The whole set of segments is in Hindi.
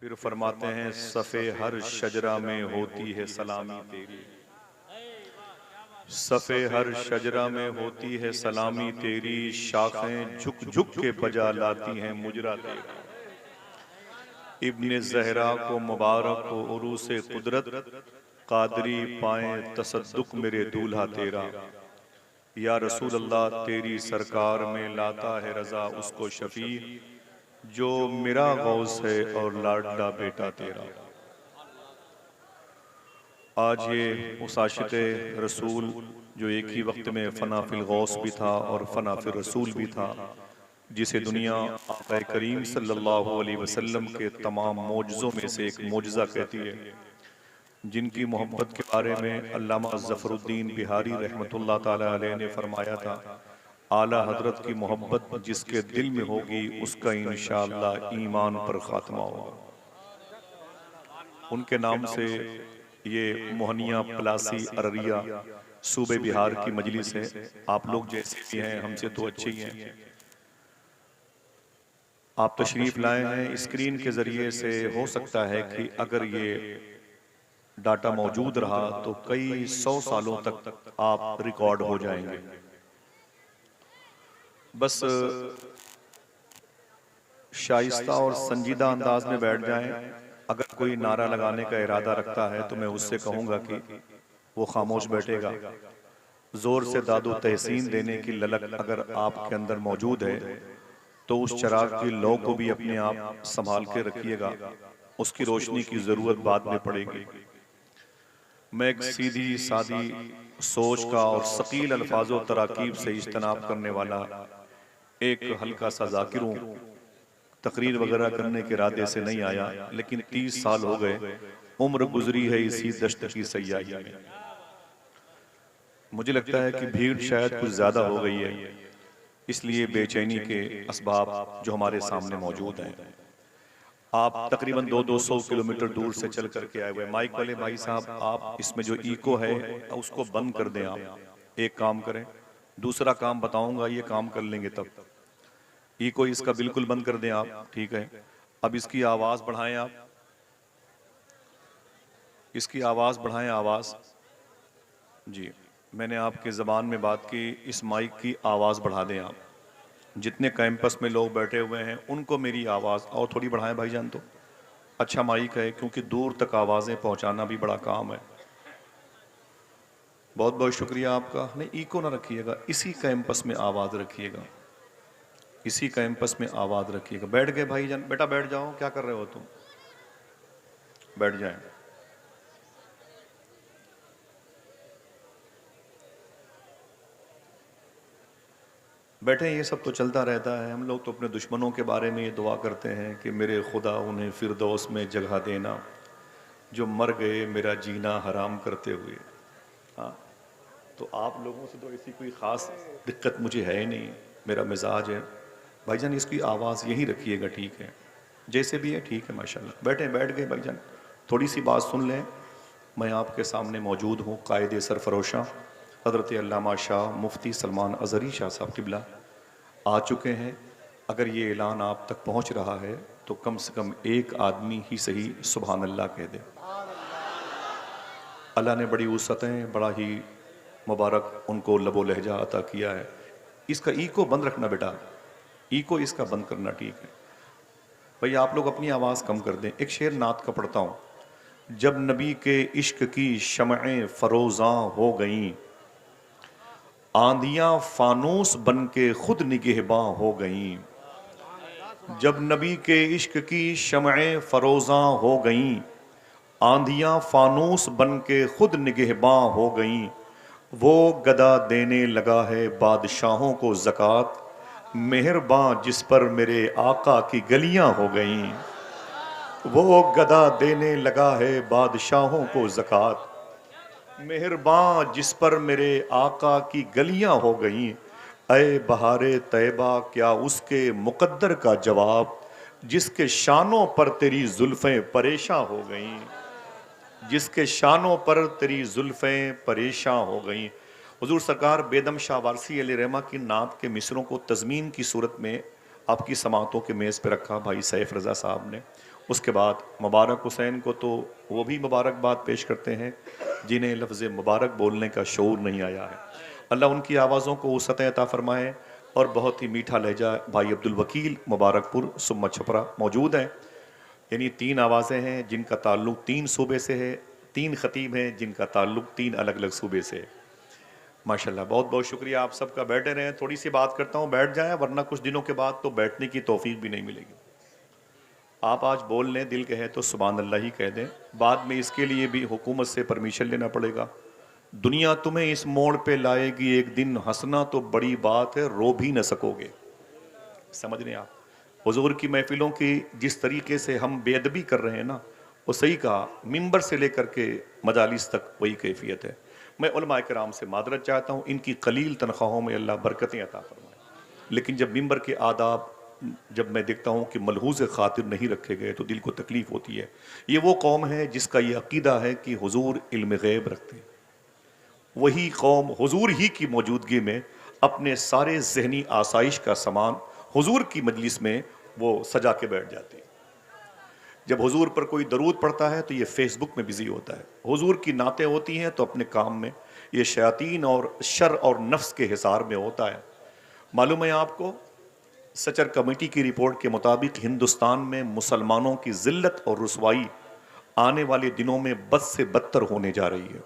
फिर फरमाते हैं सफ़े हर शजरा में होती है सलामी तेरी, सफ़े हर शजरा में होती है सलामी तेरी, शाखें झुक झुक के बजा लाती हैं मुजरा तेरा। इब्ने ज़हरा को मुबारक हो उरूसे कुदरत, कादरी पाए तसद्दुक मेरे दूल्हा तेरा। या रसूल अल्लाह तेरी सरकार में लाता है रजा उसको शफी, जो मेरा गौस है और लाडला बेटा तेरा। आज ये उस आशिक़ रसूल जो एक ही वक्त में फ़ना फिल गौस भी था और फ़ना फिल रसूल भी था, जिसे दुनिया आक़ा करीम सल्लल्लाहु अलैहि वसल्लम के तमाम मौजज़ों में से एक मौजज़ा कहती है, जिनकी मोहब्बत के बारे में अल्लामा ज़फ़रुद्दीन बिहारी रहमतुल्लाह ताला अलैह ने फरमाया था, आला हज़रत की मोहब्बत जिसके दिल में होगी उसका इंशाअल्लाह ईमान पर ख़ात्मा होगा। उनके नाम से ये मोहनिया प्लासी अररिया सूबे बिहार की मजलिस है। आप लोग जैसे भी हैं हमसे तो अच्छे ही हैं। आप तशरीफ लाए हैं, स्क्रीन के जरिए से हो सकता है कि अगर ये डाटा मौजूद रहा तो कई 100 सालों तक आप रिकॉर्ड हो जाएंगे। बस शाइस्ता और संजीदा अंदाज में बैठ जाएं। अगर कोई नारा लगाने का इरादा रखता है तो मैं उससे कहूंगा कि वो खामोश बैठेगा। जोर से दादो तहसीन देने की ललक अगर आपके अंदर मौजूद है तो उस चराग की लौ को भी अपने आप संभाल के रखिएगा, उसकी रोशनी की जरूरत बाद में पड़ेगी। मैं एक सीधी सादी सोच का और सकील अल्फाजो तराकीब से इज्तनाब करने वाला एक हल्का सा जाकिर हूँ। तकरीर वगैरह करने के इरादे से नहीं आया, लेकिन 30 साल हो गए उम्र गुजरी है इसी दश्त की सयाही में। मुझे लगता है कि भीड़ शायद कुछ ज्यादा हो गई है, इसलिए बेचैनी के असबाब जो हमारे सामने मौजूद हैं। आप तकरीबन 200 किलोमीटर दूर से चल करके आए हुए। माइक वाले भाई साहब, आप इसमें जो इको है उसको बंद कर दें। आप एक काम करें, दूसरा काम बताऊंगा, ये काम कर लेंगे तब। इको इसका बिल्कुल बंद कर दें आप, ठीक है। अब इसकी आवाज बढ़ाएं आप, इसकी आवाज बढ़ाएं, आवाज जी। मैंने आपके ज़बान में बात की, इस माइक की आवाज़ बढ़ा दें आप। जितने कैंपस में लोग बैठे हुए हैं उनको मेरी आवाज़ और थोड़ी बढ़ाएं भाईजान। तो अच्छा माइक है, क्योंकि दूर तक आवाज़ें पहुंचाना भी बड़ा काम है। बहुत बहुत शुक्रिया आपका। नहीं, इको ना रखिएगा, इसी कैंपस में आवाज़ रखिएगा, इसी कैंपस में आवाज़ रखिएगा। बैठ गए भाईजान? बेटा बैठ जाओ, क्या कर रहे हो तुम? बैठ जाए। बैठे, ये सब तो चलता रहता है। हम लोग तो अपने दुश्मनों के बारे में ये दुआ करते हैं कि मेरे खुदा उन्हें फिरदौस में जगह देना, जो मर गए मेरा जीना हराम करते हुए। हाँ, तो आप लोगों से तो ऐसी कोई ख़ास दिक्कत मुझे है ही नहीं, मेरा मिजाज है। भाईजान इसकी आवाज़ यही रखिएगा, ठीक है? जैसे भी है ठीक है, माशाल्लाह। बैठे, बैठ गए भाईजान, थोड़ी सी बात सुन लें। मैं आपके सामने मौजूद हूँ कायदे सरफरोशा हज़रत अल्लामा शाह मुफ्ती सलमान अज़हरी शाह साहब क़िबला आ चुके हैं। अगर ये ऐलान आप तक पहुँच रहा है तो कम से कम एक आदमी ही सही सुभान अल्लाह कह दे। अल्लाह ने बड़ी वुसअतें, बड़ा ही मुबारक उनको लबो लहजा अता किया है। इसका ईको बंद रखना बेटा, ईको इसका बंद करना, ठीक है भाई। आप लोग अपनी आवाज़ कम कर दें। एक शेर नात का पढ़ता हूँ। जब नबी के इश्क की शमएं फरोज़ां हो गईं, आंधियां फानूस बन के खुद निगहबां हो गईं। जब नबी के इश्क की शमएं फरोज़ां हो गईं, आंधियां फानूस बन के खुद निगहबां हो गईं। वो गदा देने लगा है बादशाहों को ज़कात, मेहरबां जिस पर मेरे आका की गलियां हो गईं। वो गदा देने लगा है बादशाहों को ज़कात, मेहरबां जिस पर मेरे आका की गलियां हो गईं। ऐ बहारे तैबा क्या उसके मुकद्दर का जवाब, जिसके शानों पर तेरी जुल्फ़ें परेशान हो गईं, जिसके शानों पर तेरी जुल्फ़ें परेशान हो गईं। हुजूर सरकार बेदम शाह वारसी अलैहिर्रहमा की नात के मिसरों को तज़मीन की सूरत में आपकी समातों के मेज़ पे रखा भाई सैफ रज़ा साहब ने। उसके बाद मुबारक हुसैन को तो वो भी मुबारकबाद पेश करते हैं जिन्हें लफ्ज़ मुबारक बोलने का शऊर नहीं आया है। अल्लाह उनकी आवाज़ों को वसअत अता फ़रमाए। और बहुत ही मीठा लहजा भाई अब्दुल वकील मुबारकपुर सुम्मा छपरा मौजूद हैं। यानी 3 आवाज़ें हैं जिनका ताल्लुक़ 3 सूबे से है, 3 ख़तीब हैं जिनका ताल्लुक़ 3 अलग-अलग सूबे से है। माशाल्लाह, बहुत-बहुत शुक्रिया आप सबका। बैठे रहें, थोड़ी-सी बात करता हूँ, बैठ जाएँ, वरना कुछ दिनों के बाद तो बैठने की तौफ़ीक भी नहीं मिलेगी। आप आज बोल लें, दिल कहे तो सुभान अल्लाह ही कह दें, बाद में इसके लिए भी हुकूमत से परमिशन लेना पड़ेगा। दुनिया तुम्हें इस मोड़ पे लाएगी एक दिन, हंसना तो बड़ी बात है, रो भी न सकोगे। समझ रहे हैं आप? हुजूर की महफिलों की जिस तरीके से हम बेअदबी कर रहे हैं ना, वो सही कहा, मिंबर से लेकर के मजालिस तक वही कैफियत है। मैं उलमा किराम से मादरत चाहता हूँ, इनकी कलील तनख्वाहों में अल्लाह बरकतें अता फरमाए। लेकिन जब मिंबर के आदाब जब मैं देखता हूँ कि मलहूज़ खातिर नहीं रखे गए तो दिल को तकलीफ़ होती है। ये वो कौम है जिसका ये अकीदा है कि हुजूर इल्म गैब रखते हैं। वही कौम हुजूर ही की मौजूदगी में अपने सारे ज़हनी आसाइश का सामान हुजूर की मजलिस में वो सजा के बैठ जाती है। जब हुजूर पर कोई दरूद पड़ता है तो ये फेसबुक में बिजी होता है। हुजूर की नातें होती हैं तो अपने काम में, ये शयातीन और शर और नफ्स के हिसार में होता है। मालूम है आपको, सचर कमेटी की रिपोर्ट के मुताबिक हिंदुस्तान में मुसलमानों की जिल्लत और रुसवाई आने वाले दिनों में बद से बदतर होने जा रही है।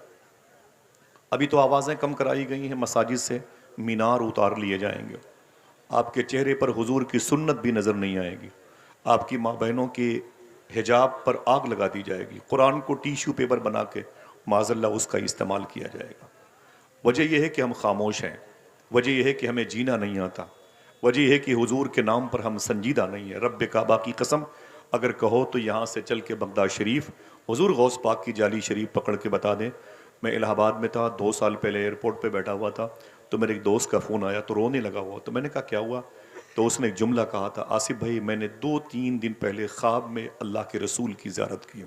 अभी तो आवाज़ें कम कराई गई हैं, मसाजिद से मीनार उतार लिए जाएंगे। आपके चेहरे पर हुजूर की सुन्नत भी नज़र नहीं आएगी। आपकी माँ बहनों के हिजाब पर आग लगा दी जाएगी। कुरान को टिश्यू पेपर बना के माज़ल्लाह उसका इस्तेमाल किया जाएगा। वजह यह है कि हम खामोश हैं, वजह यह है कि हमें जीना नहीं आता, वजह यह है कि हुजूर के नाम पर हम संजीदा नहीं है। रब काबा की कसम, अगर कहो तो यहाँ से चल के बगदाद शरीफ हुजूर गौस पाक की जाली शरीफ पकड़ के बता दें। मैं इलाहाबाद में था, 2 साल पहले एयरपोर्ट पे बैठा हुआ था, तो मेरे एक दोस्त का फ़ोन आया तो रोने लगा हुआ। तो मैंने कहा क्या हुआ? तो उसने एक जुमला कहा था, आसिफ भाई मैंने 2-3 दिन पहले ख्वाब में अल्लाह के रसूल की ज़ियारत की।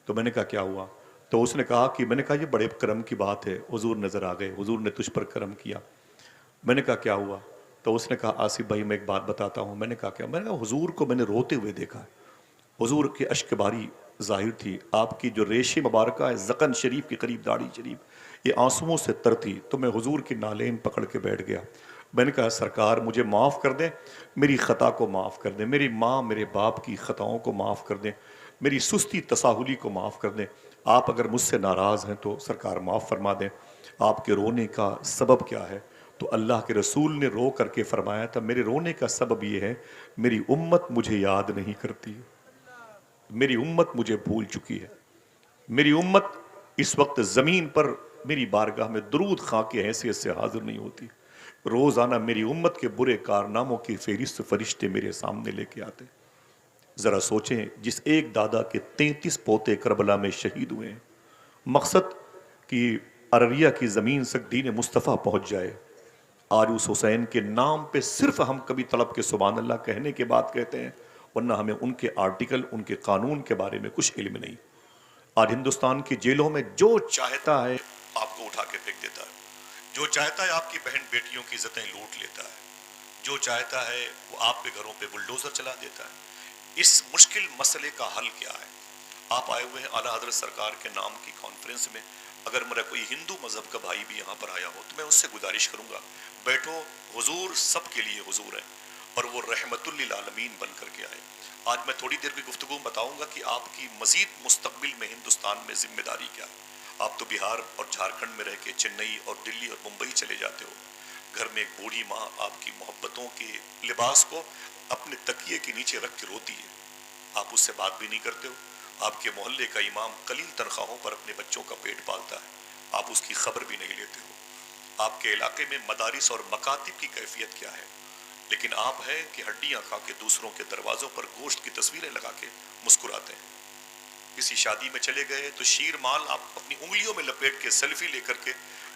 तो मैंने कहा क्या हुआ? तो उसने कहा कि, मैंने कहा ये बड़े करम की बात है, हुजूर नज़र आ गए, हुजूर ने तुझ पर करम किया। मैंने कहा क्या हुआ? तो उसने कहा आसिफ भाई मैं एक बात बताता हूँ। मैंने कहा क्या? मैंने कहा हुजूर को मैंने रोते हुए देखा है। हुजूर की अश्क बारी ज़ाहिर थी। आपकी जो रेशे मुबारक है ज़क़न शरीफ के करीब दाढ़ी शरीफ, ये आंसुओं से तर थी। तो मैं हुजूर की नालेन पकड़ के बैठ गया। मैंने कहा सरकार मुझे माफ़ कर दें, मेरी ख़ता को माफ़ कर दें, मेरी माँ मेरे बाप की ख़ताओं को माफ़ कर दें, मेरी सुस्ती तसाहुली को माफ़ कर दें। आप अगर मुझसे नाराज़ हैं तो सरकार माफ़ फरमा दें। आपके रोने का सबब क्या है? तो अल्लाह के रसूल ने रो करके फरमाया था, मेरे रोने का सबब ये है, मेरी उम्मत मुझे याद नहीं करती, मेरी उम्मत मुझे भूल चुकी है। मेरी उम्मत इस वक्त ज़मीन पर मेरी बारगाह में दरूद खां की हैसियत से हाजिर नहीं होती। रोज़ाना मेरी उम्मत के बुरे कारनामों की फहरिस्त फरिश्ते मेरे सामने लेके आते। ज़रा सोचें, जिस एक दादा के 33 पोते करबला में शहीद हुए हैं, मकसद कि अररिया की ज़मीन तक दीन मुस्तफ़ा पहुँच जाए। आज उस हुसैन के नाम पे सिर्फ हम कभी तलब के सुभान अल्लाह कहने के बाद कहते हैं, वरना हमें उनके आर्टिकल, उनके कानून के बारे में कुछ इल्म नहीं। आज हिंदुस्तान की जेलों में जो चाहता है आपको उठा के फेंक देता है, जो चाहता है आपकी बहन बेटियों की इज्जतें लूट लेता है, जो चाहता है वो आपके घरों पे बुलडोजर चला देता है। इस मुश्किल मसले का हल क्या है? आप आए हुए हैं आला हज़रत सरकार के नाम की कॉन्फ्रेंस में। अगर मेरा कोई हिंदू मजहब का भाई भी यहाँ पर आया हो तो मैं उससे गुजारिश करूँगा, बैठो, हुजूर सब के लिए हुजूर है और वो रहमतुल लिल आलमीन बन करके आए। आज मैं थोड़ी देर की गुफ्तगू बताऊंगा कि आपकी मजीद मुस्तकबिल में हिंदुस्तान में जिम्मेदारी क्या है। आप तो बिहार और झारखंड में रह के चेन्नई और दिल्ली और मुंबई चले जाते हो। घर में एक बूढ़ी माँ आपकी मोहब्बतों के लिबास को अपने तकिए के नीचे रख के रोती है, आप उससे बात भी नहीं करते हो। आपके मोहल्ले का इमाम कलील तनख्वाहों पर अपने बच्चों का पेट पालता है, आप उसकी खबर भी नहीं लेते हो। आपके इलाके में मदारिस और मकातिब की कैफियत क्या है? लेकिन आप हैं कि हड्डियां खा के दूसरों के दरवाजों पर गोश्त की तस्वीरें लगा के मुस्कुराते हैं। किसी शादी में चले गए तो शीर माल आप अपनी उंगलियों में लपेट के सेल्फी लेकर के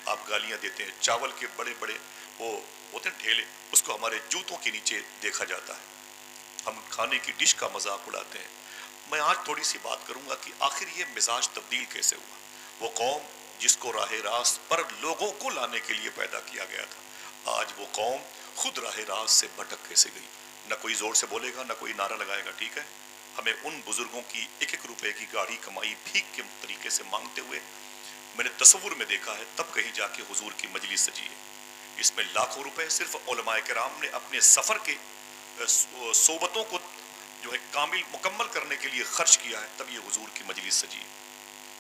आप गालियां देते हैं। चावल के बड़े बड़े वो होते हैं ढेले, उसको हमारे जूतों के नीचे देखा जाता है। हम खाने की डिश का मजाक उड़ाते हैं। मैं आज थोड़ी सी बात करूंगा कि आखिर ये मिजाज तब्दील कैसे हुआ। वो कौम जिसको राह रास्त पर लोगों को लाने के लिए पैदा किया गया था, आज वो कौम खुद राह रास्त से भटक कैसे गई। न कोई जोर से बोलेगा, न कोई नारा लगाएगा, ठीक है? हमें उन बुजुर्गों की एक एक रुपए की गाड़ी कमाई भीख के तरीके से मांगते हुए मैंने तस्वुर में देखा है, तब कहीं जाके हुजूर की मजलिस सजी है। इसमें लाखों रुपए सिर्फ उलमाए किराम ने अपने सफर के सोबतों को जो है कामिल मुकम्मल करने के लिए खर्च किया है, तब ये हुजूर की मजलिस सजी।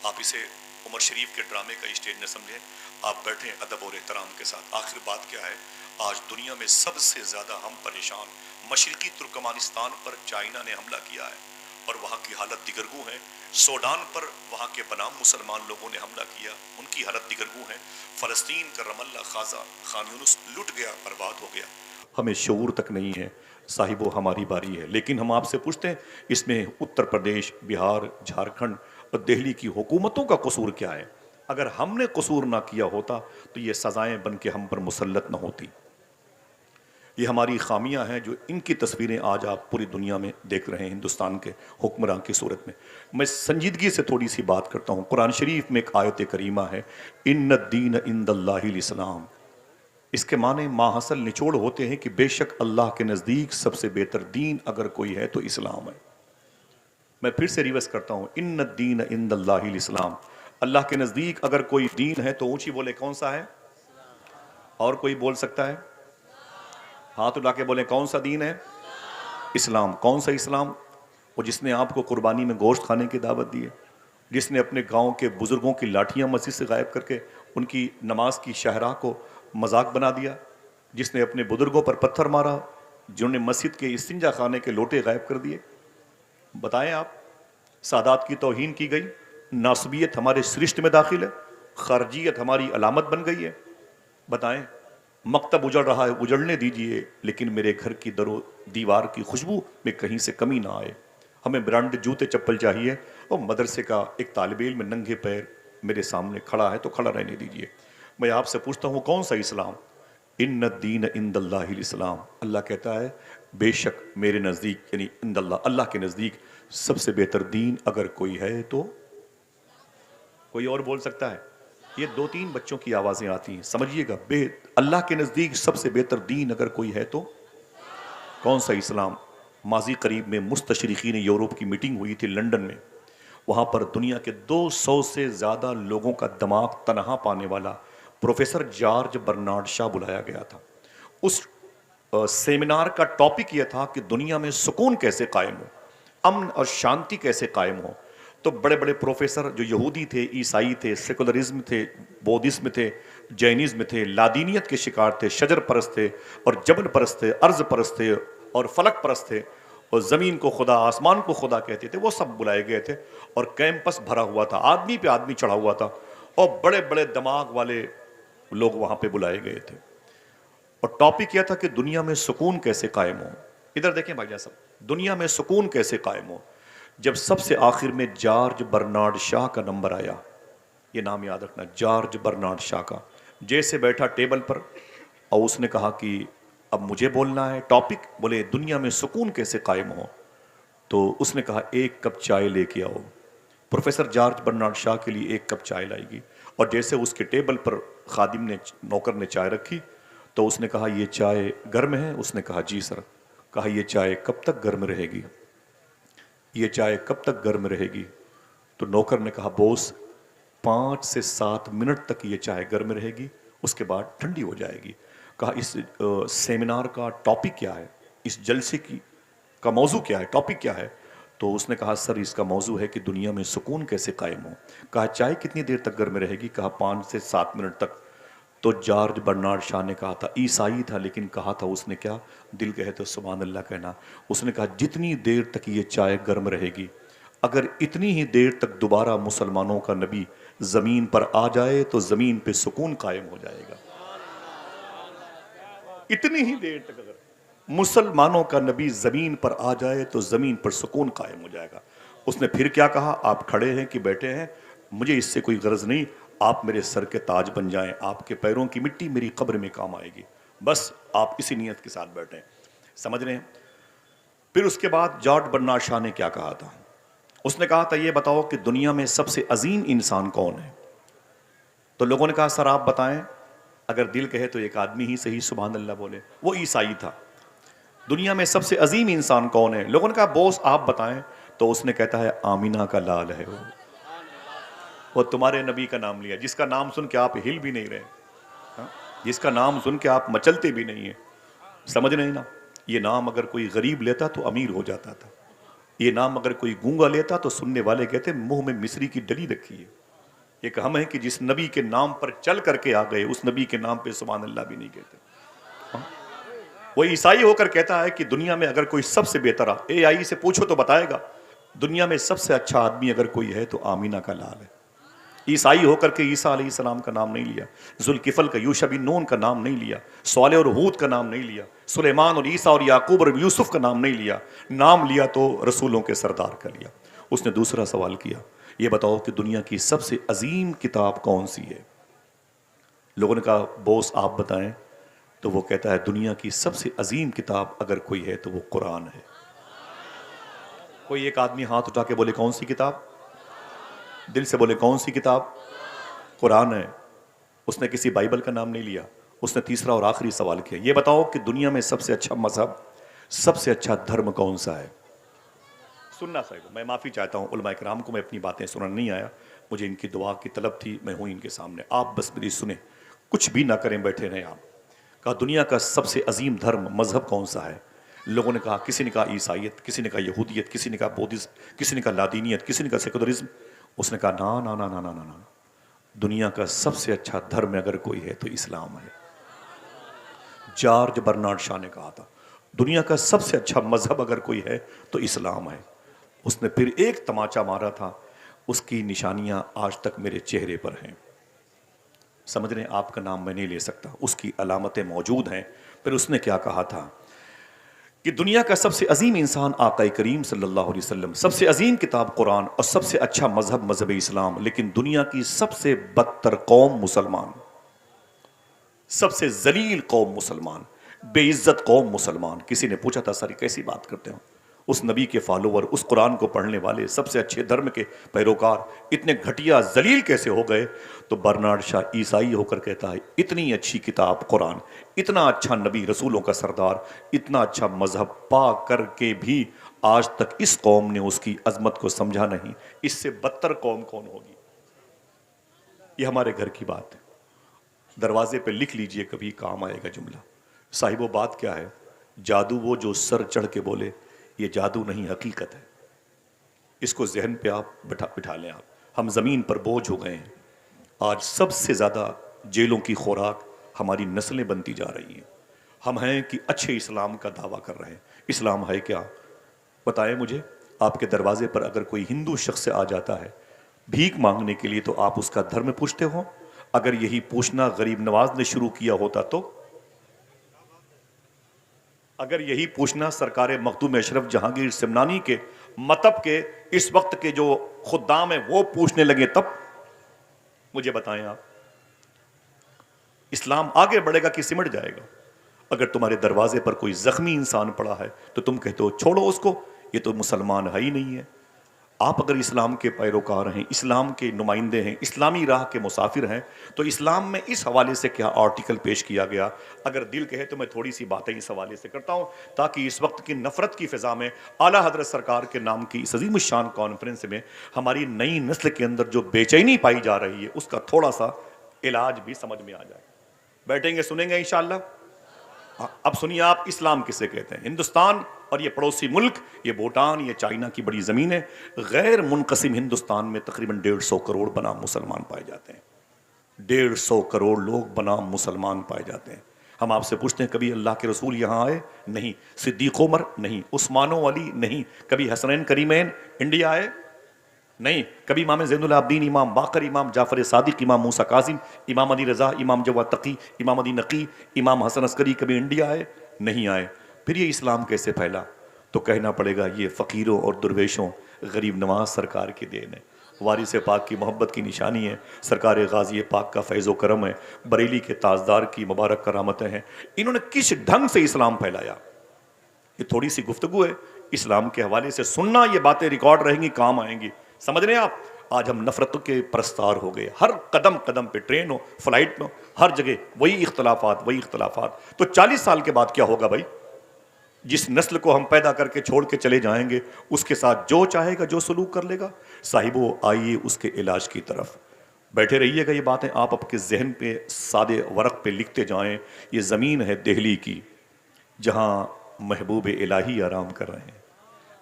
आप इसे उमर शरीफ के ड्रामे का स्टेज न समझें, आप बैठे अदब और एहतराम के साथ। आखिर बात क्या है, आज दुनिया में सबसे ज्यादा हम परेशान मशरिकी तुर्कमानिस्तान पर चाइना ने हमला किया है और वहाँ की हालत दिगरगू है। सूडान पर वहाँ के बनाम मुसलमान लोगों ने हमला किया, उनकी हालत दिगरगू है। फलस्तीन का रमल्ला खाजा खान यूनुस लुट गया, बर्बाद हो गया। हमें शऊर तक नहीं है साहिबो, हमारी बारी है। लेकिन हम आपसे पूछते हैं, इसमें उत्तर प्रदेश, बिहार, झारखंड और दिल्ली की हुकूमतों का कसूर क्या है? अगर हमने कसूर ना किया होता तो ये सजाएं बन के हम पर मुसल्लत ना होती। ये हमारी खामियां हैं जो इनकी तस्वीरें आज आप पूरी दुनिया में देख रहे हैं, हिंदुस्तान के हुक्मरान की सूरत में। मैं संजीदगी से थोड़ी सी बात करता हूँ। कुरान शरीफ में एक आयत करीमा है, इन्न दीन इंदल्लाहिल इस्लाम। इसके माने माहसल निचोड़ होते हैं कि बेशक अल्लाह के नज़दीक सबसे बेहतर दीन अगर कोई है तो इस्लाम है। मैं फिर से रिवर्स करता हूँ, इन्न दीन इंदल्लाहिल इस्लाम। अल्लाह के नज़दीक अगर कोई दीन है तो ऊंची बोले कौन सा है? और कोई बोल सकता है? हाथ उठा के बोले कौन सा दीन है? इस्लाम। कौन सा इस्लाम? वो जिसने आपको कुर्बानी में गोश्त खाने की दावत दी है, जिसने अपने गांव के बुजुर्गों की लाठियां मस्जिद से गायब करके उनकी नमाज की शाहराह को मजाक बना दिया, जिसने अपने बुजुर्गों पर पत्थर मारा, जिन्होंने मस्जिद के इस्तिंजा खाने के लोटे गायब कर दिए। बताएं आप, सादात की तौहीन की गई, नासबियत हमारे सृष्ट में दाखिल है, खारजियत हमारी अलामत बन गई है। बताएं, मकतब उजड़ रहा है, उजड़ने दीजिए, लेकिन मेरे घर की दरो दीवार की खुशबू में कहीं से कमी ना आए। हमें ब्रांड जूते चप्पल चाहिए और मदरसे का एक तालिब इल्म नंगे पैर मेरे सामने खड़ा है तो खड़ा रहने दीजिए। मैं आपसे पूछता हूँ, कौन सा इस्लाम? इन्न दीन इंदल्लाहिल इस्लाम। अल्लाह कहता है बेशक मेरे नज़दीक, यानी इंदल्लाह, अल्लाह के नज़दीक सबसे बेहतर दीन अगर कोई है तो। कोई और बोल सकता है? ये दो तीन बच्चों की आवाजें आती हैं, समझिएगा। अल्लाह के नज़दीक सबसे बेहतर दीन अगर कोई है तो कौन सा इस्लाम? माजी करीब में मुस्तशरिकीन यूरोप की मीटिंग हुई थी लंदन में। वहाँ पर दुनिया के 200 से ज़्यादा लोगों का दिमाग तनहा पाने वाला प्रोफेसर जॉर्ज बर्नार्ड शॉ बुलाया गया था। उस सेमिनार का टॉपिक यह था कि दुनिया में सुकून कैसे कायम हो, अमन और शांति कैसे कायम हो। तो बड़े बड़े प्रोफेसर जो यहूदी थे, ईसाई थे, सेकुलरिज्म थे, बौद्धिज्म थे, जैनिज्म थे, लादीनियत के शिकार थे, शजर परस्त थे और जबल परस्त थे, अर्ज परस्त थे और फलक परस्त थे और ज़मीन को खुदा, आसमान को खुदा कहते थे, वो सब बुलाए गए थे। और कैंपस भरा हुआ था, आदमी पे आदमी चढ़ा हुआ था और बड़े बड़े दिमाग वाले लोग वहाँ पे बुलाए गए थे। और टॉपिक यह था कि दुनिया में सुकून कैसे कायम हो। इधर देखें भाईजान सब, दुनिया में सुकून कैसे कायम हो। जब सबसे आखिर में जॉर्ज बर्नार्ड शॉ का नंबर आया, ये नाम याद रखना, जॉर्ज बर्नार्ड शॉ का, जैसे बैठा टेबल पर और उसने कहा कि अब मुझे बोलना है टॉपिक, बोले दुनिया में सुकून कैसे कायम हो। तो उसने कहा एक कप चाय लेके आओ। प्रोफेसर जॉर्ज बर्नार्ड शॉ के लिए एक कप चाय लाएगी और जैसे उसके टेबल पर खादिम ने, नौकर ने चाय रखी तो उसने कहा ये चाय गर्म है? उसने कहा जी सर। कहा ये चाय कब तक गर्म रहेगी? ये चाय कब तक गर्म रहेगी? तो नौकर ने कहा बॉस 5 से 7 मिनट तक ये चाय गर्म रहेगी, उसके बाद ठंडी हो जाएगी। कहा इस सेमिनार का टॉपिक क्या है, इस जलसे की का मौजू क्या है, टॉपिक क्या है? तो उसने कहा सर इसका मौजू है कि दुनिया में सुकून कैसे कायम हो। कहा चाय कितनी देर तक गर्म रहेगी? कहा 5 से 7 मिनट तक। तो जॉर्ज बर्नार्ड शॉ ने कहा था, ईसाई था लेकिन कहा था उसने क्या, दिल कहे तो सुभान अल्लाह कहना। उसने कहा जितनी देर तक ये चाय गर्म रहेगी, अगर इतनी ही देर तक दोबारा मुसलमानों का नबी जमीन पर आ जाए तो जमीन पे सुकून कायम हो जाएगा। इतनी ही देर तक अगर मुसलमानों का नबी जमीन पर आ जाए तो जमीन पर सुकून कायम हो जाएगा। उसने फिर क्या कहा, आप खड़े हैं कि बैठे हैं, मुझे इससे कोई गरज नहीं, आप मेरे सर के ताज बन जाएं, आपके पैरों की मिट्टी मेरी कब्र में काम आएगी, बस आप इसी नियत के साथ बैठें। समझ रहे हैं? फिर उसके बाद जॉर्ज बर्नार्ड शॉ ने क्या कहा था? उसने कहा था ये बताओ कि दुनिया में सबसे अजीम इंसान कौन है? तो लोगों ने कहा सर आप बताएं। अगर दिल कहे तो एक आदमी ही सही सुभान अल्लाह बोले, वो ईसाई था। दुनिया में सबसे अजीम इंसान कौन है? लोगों ने कहा बॉस आप बताएं। तो उसने कहता है आमीना का लाल है वो तुम्हारे नबी का नाम लिया, जिसका नाम सुन के आप हिल भी नहीं रहे, हाँ? जिसका नाम सुन के आप मचलते भी नहीं है। समझ नहीं ना, ये नाम अगर कोई गरीब लेता तो अमीर हो जाता था, ये नाम अगर कोई गूंगा लेता तो सुनने वाले कहते मुंह में मिस्री की डली रखी है। एक हम है कि जिस नबी के नाम पर चल करके आ गए, उस नबी के नाम पे सुभान अल्लाह भी नहीं कहते। हाँ? वो ईसाई होकर कहता है कि दुनिया में अगर कोई सबसे बेहतर, एआई से पूछो तो बताएगा, दुनिया में सबसे अच्छा आदमी अगर कोई है तो आमीना का लाल है। ईसाई होकर के ईसा अलैहिस्सलाम का नाम नहीं लिया, जुल्किफल का, यूशा बिन नून का नाम नहीं लिया, स्वाले और हूद का नाम नहीं लिया, सुलेमान और ईसा और याकूब और यूसुफ का नाम नहीं लिया, नाम लिया तो रसूलों के सरदार का लिया। उसने दूसरा सवाल किया, ये बताओ कि दुनिया की सबसे अजीम किताब कौन सी है? लोगों ने कहा बॉस आप बताएं। तो वो कहता है दुनिया की सबसे अजीम किताब अगर कोई है तो वो कुरान है। कोई एक आदमी हाथ उठा के बोले कौन सी किताब? दिल से बोले कौन सी किताब? कुरान है। उसने किसी बाइबल का नाम नहीं लिया। उसने तीसरा और आखिरी सवाल किया, ये बताओ कि दुनिया में सबसे अच्छा मजहब, सबसे अच्छा धर्म कौन सा है? सुनना साहिब, मैं माफ़ी चाहता हूँ उलमा इकराम को, मैं अपनी बातें सुनने नहीं आया, मुझे इनकी दुआ की तलब थी, मैं हूँ इनके सामने, आप बस मेरी सुने, कुछ भी ना करें, बैठे रहें आप। कहा दुनिया का सबसे अजीम धर्म मजहब कौन सा है? लोगों ने कहा, किसी ने कहा ईसाइयत, किसी ने कहा यहूदियत, किसी ने कहा बौद्धिज्म, किसी ने कहा लादीनियत, किसी ने कहा सेकुलरिज्म। उसने कहा ना ना ना ना ना ना ना, दुनिया का सबसे अच्छा धर्म अगर कोई है तो इस्लाम है। जॉर्ज बर्नार्ड शॉ ने कहा था दुनिया का सबसे अच्छा मजहब अगर कोई है तो इस्लाम है। उसने फिर एक तमाचा मारा था, उसकी निशानियां आज तक मेरे चेहरे पर हैं। समझ रहे, आपका नाम मैं नहीं ले सकता, उसकी अलामतें मौजूद हैं। फिर उसने क्या कहा था कि दुनिया का सबसे अजीम इंसान आका करीम सल्लल्लाहु अलैहि वसल्लम, सबसे अजीम किताब कुरान और सबसे अच्छा मजहब मजहब इस्लाम, लेकिन दुनिया की सबसे बदतर कौम मुसलमान, सबसे जलील कौम मुसलमान, बेइज्जत कौम मुसलमान। किसी ने पूछा था सर कैसी बात करते हो, उस नबी के फॉलोवर, उस कुरान को पढ़ने वाले, सबसे अच्छे धर्म के पैरोकार इतने घटिया जलील कैसे हो गए? तो बर्नार्ड शॉ ईसाई होकर कहता है इतनी अच्छी किताब कुरान, इतना अच्छा नबी रसूलों का सरदार, इतना अच्छा मजहब पा करके भी आज तक इस कौम ने उसकी अजमत को समझा नहीं, इससे बदतर कौम कौन होगी? ये हमारे घर की बात है, दरवाजे पे लिख लीजिए, कभी काम आएगा जुमला। साहिबो बात क्या है? जादू वो जो सर चढ़ के बोले, ये जादू नहीं हकीकत है। इसको जहन पे आप बिठा लें आप। हम जमीन पर बोझ हो गए हैं। आज सबसे ज्यादा जेलों की खुराक हमारी नस्लें बनती जा रही हैं। हम हैं कि अच्छे इस्लाम का दावा कर रहे हैं। इस्लाम है क्या? बताएं मुझे। आपके दरवाजे पर अगर कोई हिंदू शख्स आ जाता है भीख मांगने के लिए, तो आप उसका धर्म पूछते हो? अगर यही पूछना गरीब नवाज ने शुरू किया होता तो? अगर यही पूछना सरकार मखदूम अशरफ जहांगीर सिमनानी के मतब के इस वक्त के जो खुद्दाम है वो पूछने लगे तब? मुझे बताएं आप, इस्लाम आगे बढ़ेगा कि सिमट जाएगा? अगर तुम्हारे दरवाजे पर कोई जख्मी इंसान पड़ा है तो तुम कहते हो छोड़ो उसको, ये तो मुसलमान है ही नहीं है। आप अगर इस्लाम के पैरोकार हैं, इस्लाम के नुमाइंदे हैं, इस्लामी राह के मुसाफिर हैं, तो इस्लाम में इस हवाले से क्या आर्टिकल पेश किया गया? अगर दिल कहे तो मैं थोड़ी सी बातें इस हवाले से करता हूं, ताकि इस वक्त की नफरत की फिजा में आला हजरत सरकार के नाम की इस अजीम शान कॉन्फ्रेंस में हमारी नई नस्ल के अंदर जो बेचैनी पाई जा रही है उसका थोड़ा सा इलाज भी समझ में आ जाए। बैठेंगे, सुनेंगे इंशाअल्लाह। अब सुनिए आप, इस्लाम किसे कहते हैं? हिंदुस्तान और ये पड़ोसी मुल्क, ये भूटान, ये चाइना की बड़ी ज़मीन है, गैर मुनक़सिम हिंदुस्तान में तकरीबन 150 करोड़ बनाम मुसलमान पाए जाते हैं। 150 करोड़ लोग बनाम मुसलमान पाए जाते हैं। हम आपसे पूछते हैं कभी अल्लाह के रसूल यहाँ आए? नहीं। सिद्दीक़ उमर? नहीं। उस्मानो अली? नहीं। कभी हसनैन करीमैन इंडिया आए? नहीं। कभी इमाम ज़ैनुल आबिदीन, इमाम बाकर, इमाम जाफ़र सादिक, इमाम मूसा कासिम, इमाम अली रज़ा, इमाम जवाद तकी, इमाम अली नकी, इमाम हसन अस्करी कभी इंडिया आए? नहीं आए। फिर ये इस्लाम कैसे फैला? तो कहना पड़ेगा ये फ़कीरों और दुर्वेशों, गरीब नवाज सरकार की देन है, वारिस पाक की मोहब्बत की निशानी है, सरकार गाजी पाक का फैज़ व करम है, बरेली के ताजदार की मुबारक करामतें हैं। इन्होंने किस ढंग से इस्लाम फैलाया, ये थोड़ी सी गुफ्तगू है। इस्लाम के हवाले से सुनना, ये बातें रिकॉर्ड रहेंगी, काम आएंगी। समझ रहे हैं आप? आज हम नफरतों के परस्तार हो गए। हर कदम कदम पे, ट्रेन हो, फ्लाइट में हो, हर जगह वही इख्तलाफात, वही इख्तलाफात। तो 40 साल के बाद क्या होगा भाई? जिस नस्ल को हम पैदा करके छोड़ के चले जाएंगे उसके साथ जो चाहेगा जो सलूक कर लेगा। साहिबो आइए उसके इलाज की तरफ। बैठे रहिएगा, ये बातें आप आपके जहन पे सादे वरक पे लिखते जाएं। ये ज़मीन है दिल्ली की जहाँ महबूब इलाही आराम कर रहे हैं,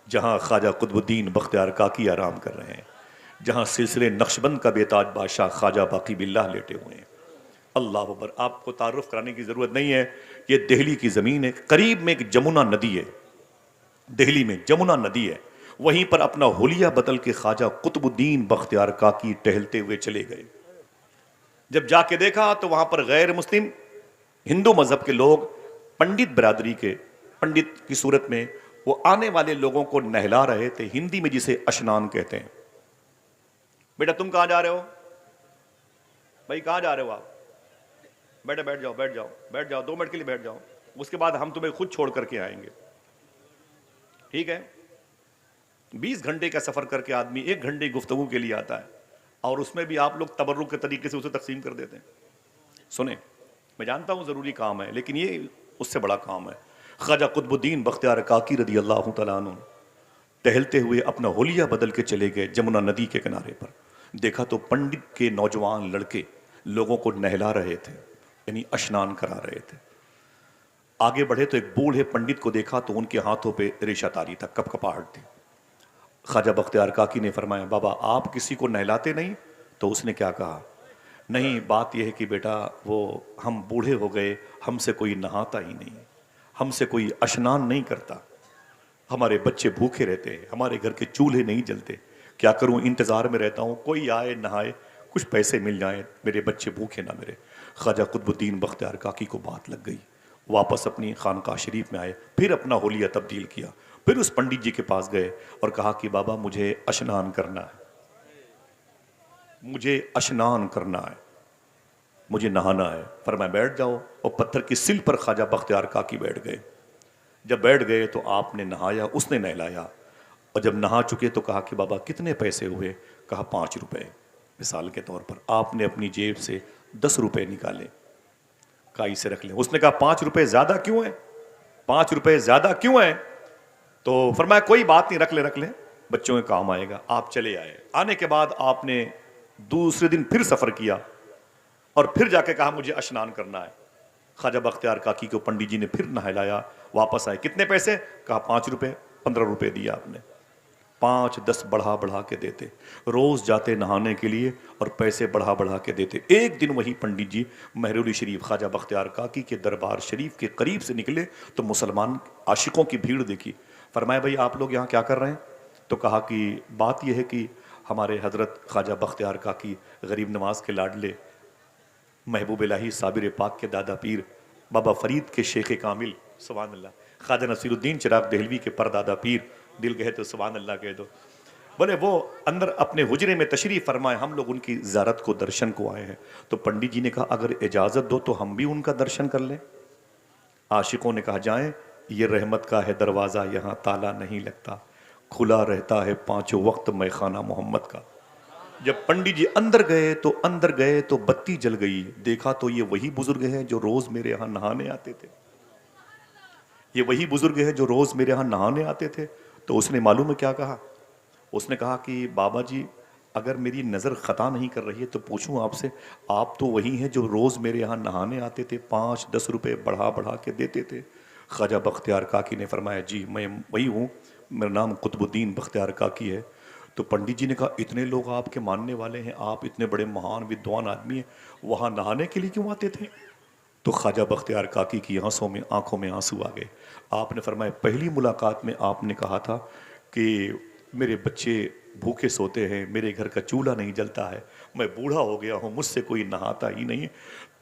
जहाँ ख्वाजा कुतुबुद्दीन बख्तियार काकी आराम कर रहे हैं, जहाँ सिलसिले नक्शबंद का बेताज बादशाह ख्वाजा बाकी बिल्लाह लेटे हुए हैं। अल्लाह अकबर। आपको तारुफ कराने की ज़रूरत नहीं है, ये दिल्ली की ज़मीन है। करीब में एक जमुना नदी है, दिल्ली में जमुना नदी है, वहीं पर अपना हुलिया बदल के ख्वाजा कुतुबुद्दीन बख्तियार काकी टहलते हुए चले गए। जब जाके देखा तो वहां पर गैर मुस्लिम हिंदू मजहब के लोग पंडित बिरादरी के, पंडित की सूरत में वो आने वाले लोगों को नहला रहे थे, हिंदी में जिसे अशनान कहते हैं। बेटा तुम कहां जा रहे हो भाई, कहां जा रहे हो आप? बेटा बैठ जाओ, बैठ जाओ, बैठ जाओ, 2 मिनट के लिए बैठ जाओ, उसके बाद हम तुम्हें खुद छोड़ करके आएंगे, ठीक है? 20 घंटे का सफर करके आदमी 1 घंटे गुफ्तगू के लिए आता है और उसमें भी आप लोग तबर्रुक के तरीके से उसे तकसीम कर देते हैं। सुने, मैं जानता हूं जरूरी काम है, लेकिन ये उससे बड़ा काम है। ख्वाजा कुतुबुद्दीन बख्तियार काकी रदी अल्लाह तआला अन्हु टहलते हुए अपना होलिया बदल के चले गए जमुना नदी के किनारे पर। देखा तो पंडित के नौजवान लड़के लोगों को नहला रहे थे, यानी स्नान करा रहे थे। आगे बढ़े तो एक बूढ़े पंडित को देखा तो उनके हाथों पे रेशा तारी था, कपकपाहट थी। ख्वाजा बख्तियार काकी ने फरमाया, बाबा आप किसी को नहलाते नहीं? तो उसने क्या कहा, नहीं, बात यह है कि बेटा वो हम बूढ़े हो गए, हमसे कोई नहाता ही नहीं, हमसे कोई स्नान नहीं करता, हमारे बच्चे भूखे रहते हैं, हमारे घर के चूल्हे नहीं जलते, क्या करूं, इंतजार में रहता हूं कोई आए नहाए, कुछ पैसे मिल जाएं, मेरे बच्चे भूखे ना मरे। ख्वाजा कुतुबुद्दीन बख्तियार काकी को बात लग गई, वापस अपनी खानकाह शरीफ में आए, फिर अपना होलिया तब्दील किया, फिर उस पंडित जी के पास गए और कहा कि बाबा मुझे स्नान करना है, मुझे स्नान करना है, मुझे नहाना है। फरमाया बैठ जाओ, और पत्थर की सिल पर ख्वाजा बख्तियार काकी बैठ गए। जब बैठ गए तो आपने नहाया, उसने नहलाया, और जब नहा चुके तो कहा कि बाबा कितने पैसे हुए? कहा 5 रुपए, मिसाल के तौर पर। आपने अपनी जेब से 10 रुपए निकाले, कहा इसे रख लें। उसने कहा 5 रुपए ज्यादा क्यों है, 5 रुपए ज्यादा क्यों है? तो फरमाया कोई बात नहीं, रख ले रख ले, बच्चों के काम आएगा। आप चले आए। आने के बाद आपने दूसरे दिन फिर सफर किया और फिर जाके कहा मुझे स्नान करना है। ख्वाजा बख्तियार काकी को पंडित जी ने फिर नहलाया, वापस आए। कितने पैसे? कहा 5 रुपए। 15 रुपए दिया आपने। 5 10 बढ़ा बढ़ा के देते, रोज जाते नहाने के लिए और पैसे बढ़ा बढ़ा के देते। एक दिन वही पंडित जी महरूली शरीफ ख्वाजा बख्तियार काकी के दरबार शरीफ के करीब से निकले तो मुसलमान आशिकों की भीड़ देखी। फरमाया भाई आप लोग यहाँ क्या कर रहे हैं? तो कहा कि बात यह है कि हमारे हजरत ख्वाजा बख्तियार काकी गरीब नवाज के लाडले महबूब इलाही साबिर पाक के दादा पीर बाबा फरीद के शेख कामिल सुभान अल्लाह, ख्वाजा नसीरुद्दीन चिराग देहलवी के परदादा पीर, दिल कहे तो सुभान अल्लाह कह दो, बोले वो अंदर अपने हुजरे में तशरीफ फरमाए, हम लोग उनकी ज़ियारत को दर्शन को आए हैं। तो पंडित जी ने कहा अगर इजाज़त दो तो हम भी उनका दर्शन कर लें। आशिकों ने कहा जाएं, ये रहमत का है दरवाज़ा, यहाँ ताला नहीं लगता, खुला रहता है 5 वक्त मैखाना मोहम्मद का। जब पंडित जी अंदर गए तो बत्ती जल गई। देखा तो ये वही बुजुर्ग हैं जो रोज मेरे यहाँ नहाने आते थे, ये वही बुजुर्ग हैं जो रोज मेरे यहाँ नहाने आते थे। तो उसने मालूम है क्या कहा? उसने कहा कि बाबा जी अगर मेरी नज़र ख़ता नहीं कर रही है तो पूछूं आपसे, आप तो वही हैं जो रोज़ मेरे यहाँ नहाने आते थे, 5 10 रुपए बढ़ा बढ़ा के देते थे। ख्वाजा बख्तियार काकी ने फरमाया जी मैं वही हूँ, मेरा नाम कुतुबुद्दीन बख्तियार काकी है। तो पंडित जी ने कहा इतने लोग आपके मानने वाले हैं, आप इतने बड़े महान विद्वान आदमी हैं, वहाँ नहाने के लिए क्यों आते थे? तो ख्वाजा बख्तियार काकी की आंखों में आंसू आ गए। आपने फरमाया पहली मुलाकात में आपने कहा था कि मेरे बच्चे भूखे सोते हैं, मेरे घर का चूल्हा नहीं जलता है, मैं बूढ़ा हो गया हूँ, मुझसे कोई नहाता ही नहीं,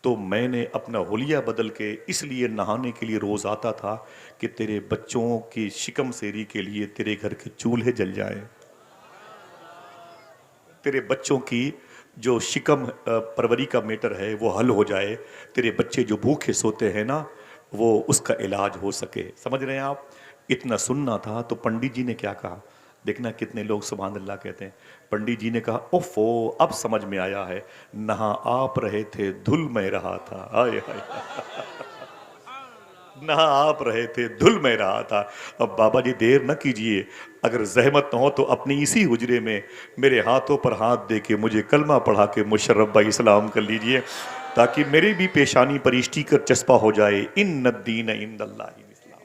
तो मैंने अपना हुलिया बदल के इसलिए नहाने के लिए रोज़ आता था कि तेरे बच्चों की शिकम सेरी के लिए तेरे घर के चूल्हे जल जाए, तेरे बच्चों की जो शिकम परवरी का मैटर है वो हल हो जाए, तेरे बच्चे जो भूखे सोते हैं ना वो उसका इलाज हो सके। समझ रहे हैं आप? इतना सुनना था। तो पंडित जी ने क्या कहा, देखना कितने लोग सुभान अल्लाह कहते हैं। पंडित जी ने कहा ओफो अब समझ में आया है, नहा आप रहे थे धुल में रहा था। हाय हाय ना आप रहे थे, धुल में रहा था। अब बाबा जी देर न कीजिए, अगर जहमत न हो तो अपनी इसी हुजरे में मेरे हाथों पर हाथ दे के मुझे कलमा पढ़ा के मुशर्रफ भाई इस्लाम कर लीजिए, ताकि मेरी भी पेशानी पर स्टीकर चस्पा हो जाए, इन्न दीन इंदल्लाहि इस्लाम।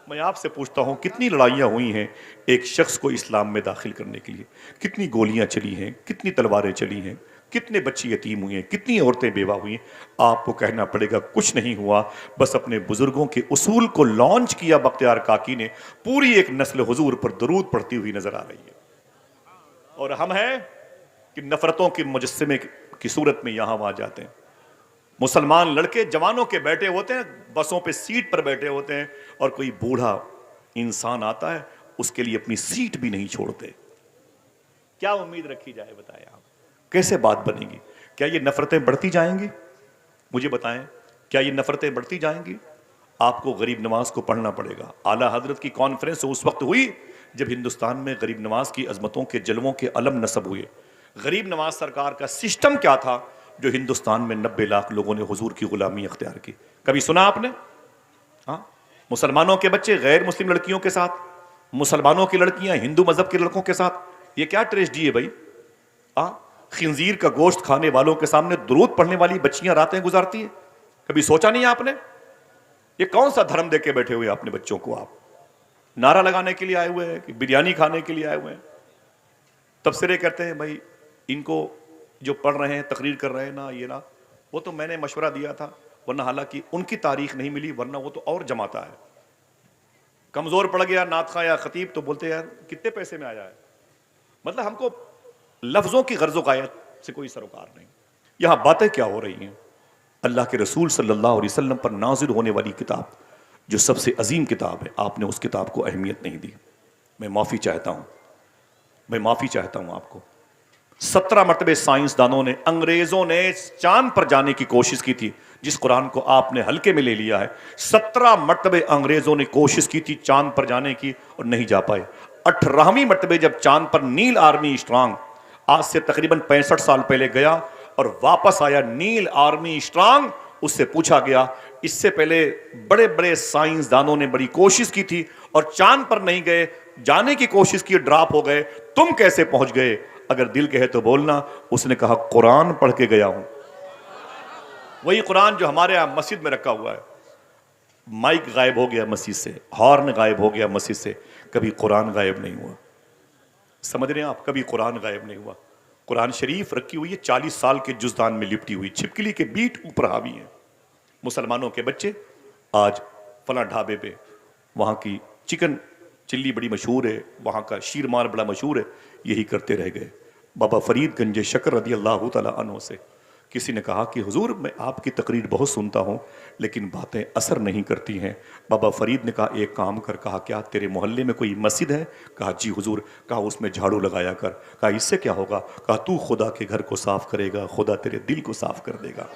मैं आपसे पूछता हूँ, कितनी लड़ाइयाँ हुई हैं एक शख्स को इस्लाम में दाखिल करने के लिए, कितनी गोलियाँ चली हैं, कितनी तलवारें चली हैं, कितने बच्चे यतीम हुए हैं, कितनी औरतें बेवा हुई हैं। आपको कहना पड़ेगा कुछ नहीं हुआ, बस अपने बुजुर्गों के उसूल को लॉन्च किया बख्तियार काकी ने, पूरी एक नस्ल हुजूर पर दरूद पढ़ती हुई नजर आ रही है। और हम हैं कि नफरतों के मुजस्समे की सूरत में यहां वहां जाते हैं। मुसलमान लड़के जवानों के बैठे होते हैं, बसों पे सीट पर बैठे होते हैं, और कोई बूढ़ा इंसान आता है, उसके लिए अपनी सीट भी नहीं छोड़ते। क्या उम्मीद रखी जाए, बताएं आप, कैसे बात बनेगी? क्या ये नफरतें बढ़ती जाएंगी? मुझे बताएं, क्या ये नफरतें बढ़ती जाएंगी? आपको गरीब नवाज को पढ़ना पड़ेगा। आला हजरत की कॉन्फ्रेंस उस वक्त हुई जब हिंदुस्तान में गरीब नवाज की अजमतों के जलवों के अलम नसब हुए। गरीब नवाज सरकार का सिस्टम क्या था जो हिंदुस्तान में 90 लाख लोगों ने हुजूर की गुलामी अख्तियार की? कभी सुना आपने? हाँ, मुसलमानों के बच्चे गैर मुस्लिम लड़कियों के साथ, मुसलमानों की लड़कियां हिंदू मजहब के लड़कों के साथ, ये क्या ट्रेजेडी है भाई? खिंजीर का गोश्त खाने वालों के सामने दुरूद पढ़ने वाली बच्चियां रातें गुजारती है। कभी सोचा नहीं आपने? ये कौन सा धर्म देके बैठे हुए अपने बच्चों को? आप नारा लगाने के लिए आए हुए हैं कि बिरयानी खाने के लिए आए हुए हैं? तफसीरें करते हैं भाई, इनको जो पढ़ रहे हैं, तकरीर कर रहे हैं ना, ये ना, वो तो मैंने मशवरा दिया था, वरना हालांकि उनकी तारीख नहीं मिली, वरना वो तो और जमाता है। कमजोर पड़ गया नातखा या खतीब तो बोलते यार कितने पैसे में आया है। मतलब हमको लफ्जों की गर्ज़ो कायत से कोई सरोकार नहीं। यहां बातें क्या हो रही हैं? अल्लाह के रसूल सल्लल्लाहु अलैहि वसल्लम पर नाजिल होने वाली किताब, जो सबसे अजीम किताब है, आपने उस किताब को अहमियत नहीं दी। मैं माफ़ी चाहता हूँ, मैं माफ़ी चाहता हूँ आपको। 17 मरतबे साइंसदानों ने, अंग्रेजों ने चांद पर जाने की कोशिश की थी, जिस कुरान को आपने हल्के में ले लिया है। 17 मरतबे अंग्रेजों ने कोशिश की थी चांद पर जाने की और नहीं जा पाए। 18वीं मरतबे जब चांद पर नील आर्मी स्ट्रांग, आज से तकरीबन 65 साल पहले गया और वापस आया नील आर्मी स्ट्रांग, उससे पूछा गया, इससे पहले बड़े बड़े साइंसदानों ने बड़ी कोशिश की थी और चांद पर नहीं गए, जाने की कोशिश की, ड्रॉप हो गए, तुम कैसे पहुंच गए? अगर दिल कहे तो बोलना। उसने कहा कुरान पढ़ के गया हूं। वही कुरान जो हमारे यहां मस्जिद में रखा हुआ है। माइक गायब हो गया मस्जिद से, हॉर्न गायब हो गया मस्जिद से, कभी कुरान गायब नहीं हुआ। समझ रहे हैं आप? कभी कुरान गायब नहीं हुआ। कुरान शरीफ रखी हुई है 40 साल के जुजदान में लिपटी हुई, छिपकली के बीट ऊपर हावी है। मुसलमानों के बच्चे आज फला ढाबे पे, वहां की चिकन चिल्ली बड़ी मशहूर है, वहां का शीरमार बड़ा मशहूर है, यही करते रह गए। बाबा फरीद गंज शकर रदी अल्लाह तआला अन्हु से किसी ने कहा कि हुजूर मैं आपकी तकरीर बहुत सुनता हूँ लेकिन बातें असर नहीं करती हैं। बाबा फरीद ने कहा एक काम कर। कहा क्या? तेरे मोहल्ले में कोई मस्जिद है? कहा जी हुजूर। कहा उसमें झाड़ू लगाया कर। कहा इससे क्या होगा? कहा तू खुदा के घर को साफ करेगा, खुदा तेरे दिल को साफ कर देगा।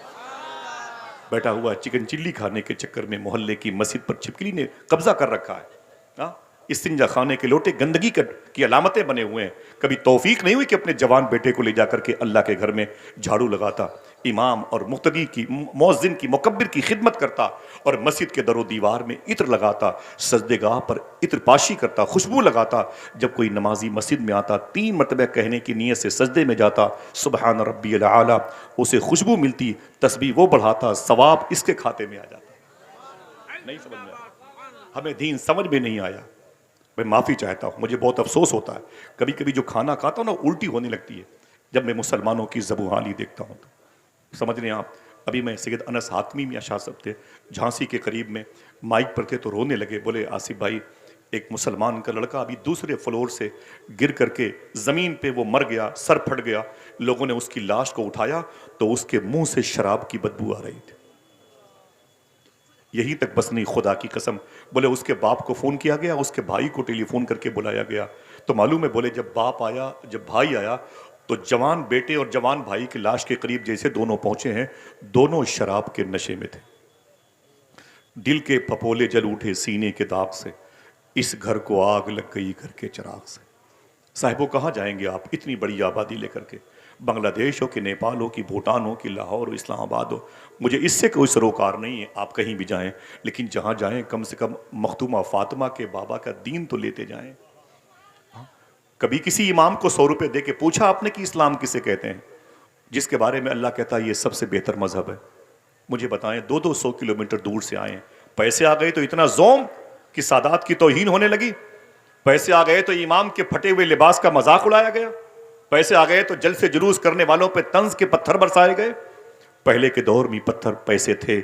बैठा हुआ चिकन चिल्ली खाने के चक्कर में मोहल्ले की मस्जिद पर छिपकली ने कब्जा कर रखा है। इस्तिंजा खाने के लोटे गंदगी की अलामतें बने हुए हैं। कभी तौफीक नहीं हुई कि अपने जवान बेटे को ले जाकर के अल्लाह के घर में झाड़ू लगाता, इमाम और मुक्तदी की, मौज़िन की, मुकब्बिर की खिदमत करता और मस्जिद के दरो दीवार में इत्र लगाता, सजदेगाह पर इत्र पाशी करता, खुशबू लगाता। जब कोई नमाजी मस्जिद में आता 3 मरतबा कहने की नीयत से सजदे में जाता, सुबहान रब्बियल आला, उसे खुशबू मिलती, तस्बीह वो बढ़ाता, सवाब इसके खाते में आ जाता। नहीं समझ में आया, हमें दीन समझ में नहीं आया। मैं माफ़ी चाहता हूँ, मुझे बहुत अफसोस होता है। कभी कभी जो खाना खाता हूँ ना, उल्टी होने लगती है जब मैं मुसलमानों की ज़बूहाली देखता हूँ तो। समझ रहे हैं आप? अभी मैं सैयद अनस हातमी मियां शाह साहब थे, झांसी के करीब में, माइक पर थे तो रोने लगे। बोले आसिफ भाई, एक मुसलमान का लड़का अभी दूसरे फ्लोर से गिर करके ज़मीन पे वो मर गया, सर फट गया। लोगों ने उसकी लाश को उठाया तो उसके मुंह से शराब की बदबू आ रही थी। यही तक बस नहीं, खुदा की कसम। बोले उसके बाप को फोन किया गया, उसके भाई को टेलीफोन करके बुलाया गया तो मालूम है, बोले जब बाप आया, जब भाई आया तो जवान बेटे और जवान भाई की लाश के करीब जैसे दोनों पहुंचे हैं, दोनों शराब के नशे में थे। दिल के फपोले जल उठे सीने के दाग से, इस घर को आग लग गई घर के चिराग से। साहिबों कहाँ जाएंगे आप इतनी बड़ी आबादी लेकर के? बांग्लादेश हो कि नेपाल हो कि भूटान हो कि लाहौर हो, इस्लामाबाद हो, मुझे इससे कोई सरोकार नहीं है, आप कहीं भी जाएं, लेकिन जहां जाएं कम से कम मखदूमा फातिमा के बाबा का दीन तो लेते जाएं। कभी किसी इमाम को 100 रुपए दे के पूछा आपने कि इस्लाम किसे कहते हैं, जिसके बारे में अल्लाह कहता है ये सबसे बेहतर मजहब है? मुझे बताएं, 200 किलोमीटर दूर से आए, पैसे आ गए तो इतना जोम कि सादात की तौहीन होने लगी, पैसे आ गए तो इमाम के फटे हुए लिबास का मजाक उड़ाया गया, पैसे आ गए तो जल से जुलूस करने वालों पे तंज के पत्थर बरसाए गए। पहले के दौर में पत्थर पैसे थे,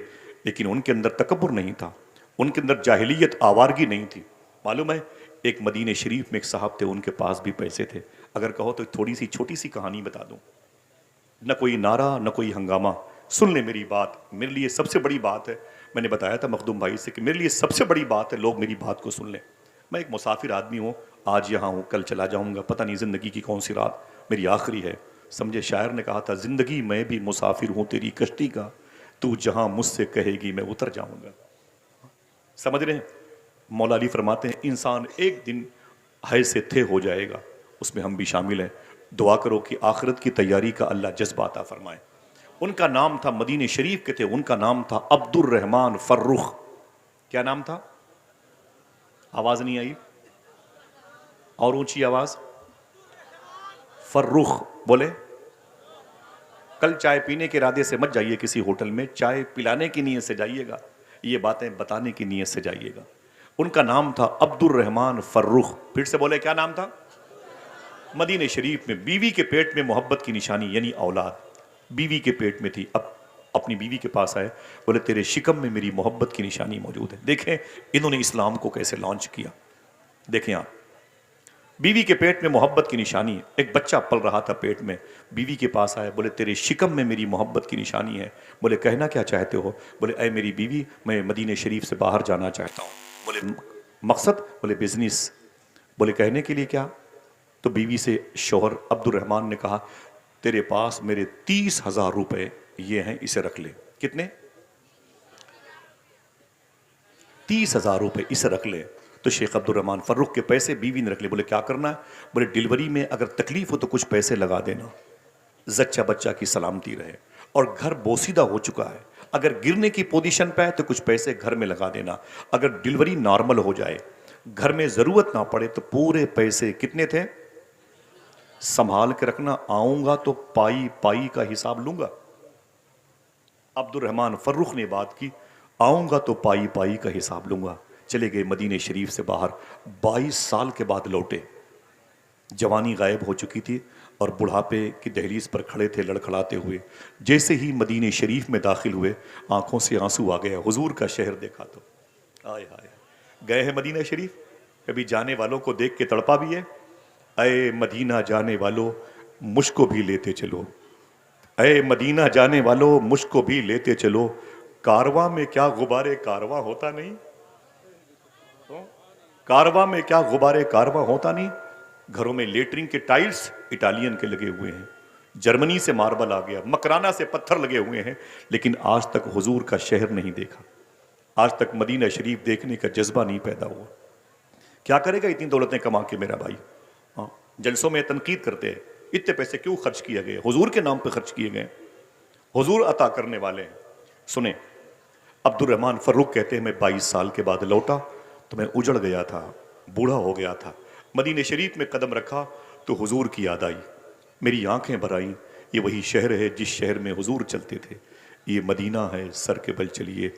लेकिन उनके अंदर तकब्बुर नहीं था, उनके अंदर जाहिलियत आवारगी नहीं थी। मालूम है, एक मदीने शरीफ में एक साहब थे, उनके पास भी पैसे थे। अगर कहो तो थोड़ी सी छोटी सी कहानी बता दूं, न कोई नारा न कोई हंगामा, सुन ले मेरी बात, मेरे लिए सबसे बड़ी बात है। मैंने बताया था मखदूम भाई से कि मेरे लिए सबसे बड़ी बात है लोग मेरी बात को सुन लें। मैं एक मुसाफिर आदमी हूँ, आज यहाँ हूँ, कल चला जाऊँगा, पता नहीं ज़िंदगी की कौन सी रात मेरी आखिरी है। समझे, शायर ने कहा था, ज़िंदगी मैं भी मुसाफिर हूँ तेरी कश्ती का, तू जहाँ मुझसे कहेगी मैं उतर जाऊँगा। समझ रहे हैं? मौला अली फरमाते हैं इंसान एक दिन है से थे हो जाएगा, उसमें हम भी शामिल हैं। दुआ करो कि आखिरत की तैयारी का अल्लाह जज्बा अता फरमाए। उनका नाम था, मदीने शरीफ के थे, उनका नाम था अब्दुर रहमान फर्रुख। क्या नाम था? आवाज नहीं आई, और ऊंची आवाज। फर्रुख बोले। कल चाय पीने के इरादे से मत जाइए किसी होटल में, चाय पिलाने की नीयत से जाइएगा, ये बातें बताने की नीयत से जाइएगा। उनका नाम था अब्दुर रहमान फर्रुख। फिर से बोले, क्या नाम था? मदीने शरीफ में बीवी के पेट में मोहब्बत की निशानी यानी औलाद बीवी के पेट में थी, अब अपनी बीवी के पास आए, बोले तेरे शिकम में मेरी मोहब्बत की निशानी मौजूद है। देखें इन्होंने इस्लाम को कैसे लॉन्च किया। देखें आप, बीवी के पेट में मोहब्बत की निशानी, एक बच्चा पल रहा था पेट में, बीवी के पास आए, बोले तेरे शिकम में मेरी मोहब्बत की निशानी है। बोले कहना क्या चाहते हो? बोले ऐ मेरी बीवी, मैं मदीने शरीफ से बाहर जाना चाहता हूँ। बोले मकसद? बोले बिजनेस। बोले कहने के लिए क्या? तो बीवी से शौहर अब्दुर रहमान ने कहा, तेरे पास मेरे 30,000 रुपए ये हैं, इसे रख ले। कितने? 30,000 रुपए, इसे रख ले। तो शेख अब्दुर रहमान फर्रुख के पैसे बीवी ने रख ले। बोले क्या करना है? बोले डिलीवरी में अगर तकलीफ हो तो कुछ पैसे लगा देना, जच्चा बच्चा की सलामती रहे, और घर बोसीदा हो चुका है, अगर गिरने की पोजीशन पे है तो कुछ पैसे घर में लगा देना, अगर डिलीवरी नॉर्मल हो जाए, घर में जरूरत ना पड़े तो पूरे पैसे कितने थे संभाल के रखना, आऊंगा तो पाई पाई का हिसाब लूंगा। अब्दुर रहमान फर्रुख ने बात की, आऊंगा तो पाई पाई का हिसाब लूंगा। चले गए मदीने शरीफ से बाहर, 22 साल के बाद लौटे। जवानी गायब हो चुकी थी और बुढ़ापे की दहलीज पर खड़े थे लड़खड़ाते हुए। जैसे ही मदीने शरीफ में दाखिल हुए, आंखों से आंसू आ गया। हुजूर का शहर देखा तो आय हाय। गए हैं मदीना शरीफ, कभी जाने वालों को देख के तड़पा भी है। अय मदीना जाने वालों मुझको भी लेते चलो, अय मदीना जाने वालों मुझको भी लेते चलो, कारवां में क्या गुबारे कारवां होता नहीं, कारवां में क्या गुबारे कारवां होता नहीं। घरों में लेटरिन के टाइल्स इटालियन के लगे हुए हैं, जर्मनी से मार्बल आ गया, मकराना से पत्थर लगे हुए हैं, लेकिन आज तक हुजूर का शहर नहीं देखा, आज तक मदीना शरीफ देखने का जज्बा नहीं पैदा हुआ। क्या करेगा इतनी दौलतें कमा के मेरा भाई? हाँ, जलसों में तनकीद करते हैं, इतने पैसे क्यों खर्च किए गए? हुजूर के नाम पे खर्च किए गए, हुजूर अता करने वाले हैं। सुने, अब्दुर रहमान फर्रुख कहते हैं मैं 22 साल के बाद लौटा तो मैं उजड़ गया था, बूढ़ा हो गया था। मदीने शरीफ में कदम रखा तो हुजूर की याद आई, मेरी आंखें भर आईं। ये वही शहर है जिस शहर में हुजूर चलते थे, ये मदीना है, सर के बल चलिए,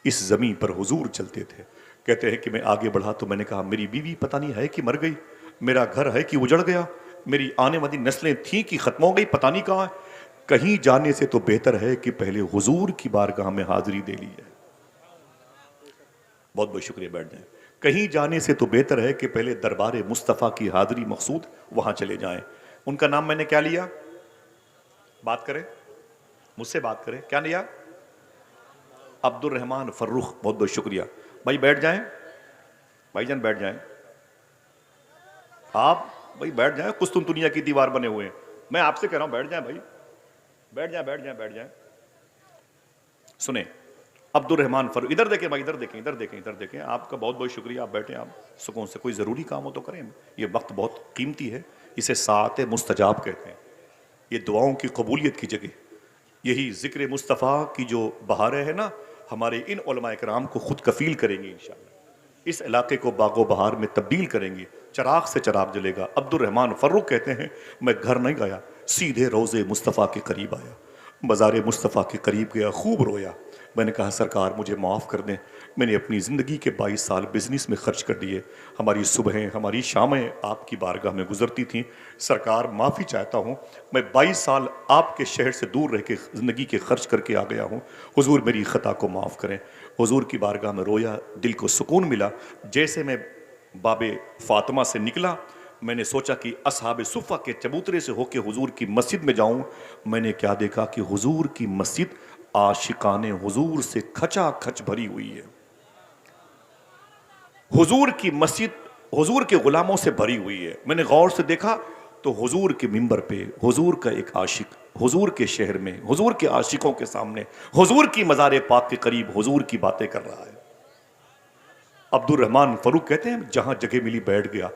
इस ज़मीन पर हुजूर चलते थे। कहते हैं कि मैं आगे बढ़ा तो मैंने कहा मेरी बीवी पता नहीं है कि मर गई, मेरा घर है कि उजड़ गया, मेरी आने वाली नस्लें थीं कि खत्म हो गई, पता नहीं कहाँ है। कहीं जाने से तो बेहतर है कि पहले हुजूर की बारगाह में हाजिरी दे ली है। बहुत बहुत शुक्रिया, बैठ जाएं। कहीं जाने से तो बेहतर है कि पहले दरबार मुस्तफ़ा की हाजिरी मकसूद, वहां चले जाएं। उनका नाम मैंने क्या लिया? बात करें, मुझसे बात करें, क्या लिया? अब्दुर रहमान फर्रुख। बहुत बहुत शुक्रिया भाई, बैठ जाएं, भाईजान बैठ जाएं, आप भाई बैठ जाएं, कुछ तुम दुनिया की दीवार बने हुए हैं, मैं आपसे कह रहा हूं बैठ जाएं भाई, बैठ जाएं बैठ जाएं बैठ जाएं। सुने, अब्दुर रहमान फर्रुख, इधर देखें भाई, इधर देखें इधर देखें इधर देखें, आपका बहुत बहुत शुक्रिया, आप बैठे, आप सुकून से, कोई ज़रूरी काम हो तो करें, ये वक्त बहुत कीमती है, इसे सात मुस्तजाब कहते हैं, ये दुआओं की कबूलियत की जगह, यही ज़िक्र मुस्तफ़ा की जो बहारें है ना, हमारे इन उलमाए किराम को खुद कफील करेंगे इंशाअल्लाह। इस इलाके को बागो बहार में तब्दील करेंगे, चराग से चराग जलेगा। अब्दुर्रहमान फ़र्रुख कहते हैं, मैं घर नहीं गया, सीधे रोज़े मुस्तफ़ा के करीब आया, मज़ार मुस्तफ़ा के करीब गया, खूब रोया। मैंने कहा सरकार मुझे माफ़ कर दें, मैंने अपनी ज़िंदगी के 22 साल बिज़नेस में खर्च कर दिए, हमारी सुबहें हमारी शामें आपकी बारगाह में गुजरती थीं। सरकार माफ़ी चाहता हूँ, मैं 22 साल आपके शहर से दूर रह के ज़िंदगी के खर्च करके आ गया हूँ, हुजूर मेरी ख़ता को माफ़ करें। हुजूर की बारगाह में रोया, दिल को सुकून मिला। जैसे मैं बाबे फ़ातिमा से निकला, मैंने सोचा कि असहाबे सुफ़ा के चबूतरे से होके हुजूर की मस्जिद में जाऊं। मैंने क्या देखा कि हुजूर की मस्जिद आशिकाने हुजूर से खचाखच भरी हुई है। हुजूर की मस्जिद हुजूर के गुलामों से भरी हुई है। मैंने गौर से देखा तो हुजूर के मिंबर पे हुजूर का एक आशिक, हुजूर के शहर में हुजूर के आशिकों के सामने हुजूर की मज़ार पाक के करीब हुजूर की बातें कर रहा है। अब्दुर्रहमान फ़र्रुख कहते हैं, जहां जगह मिली बैठ गया।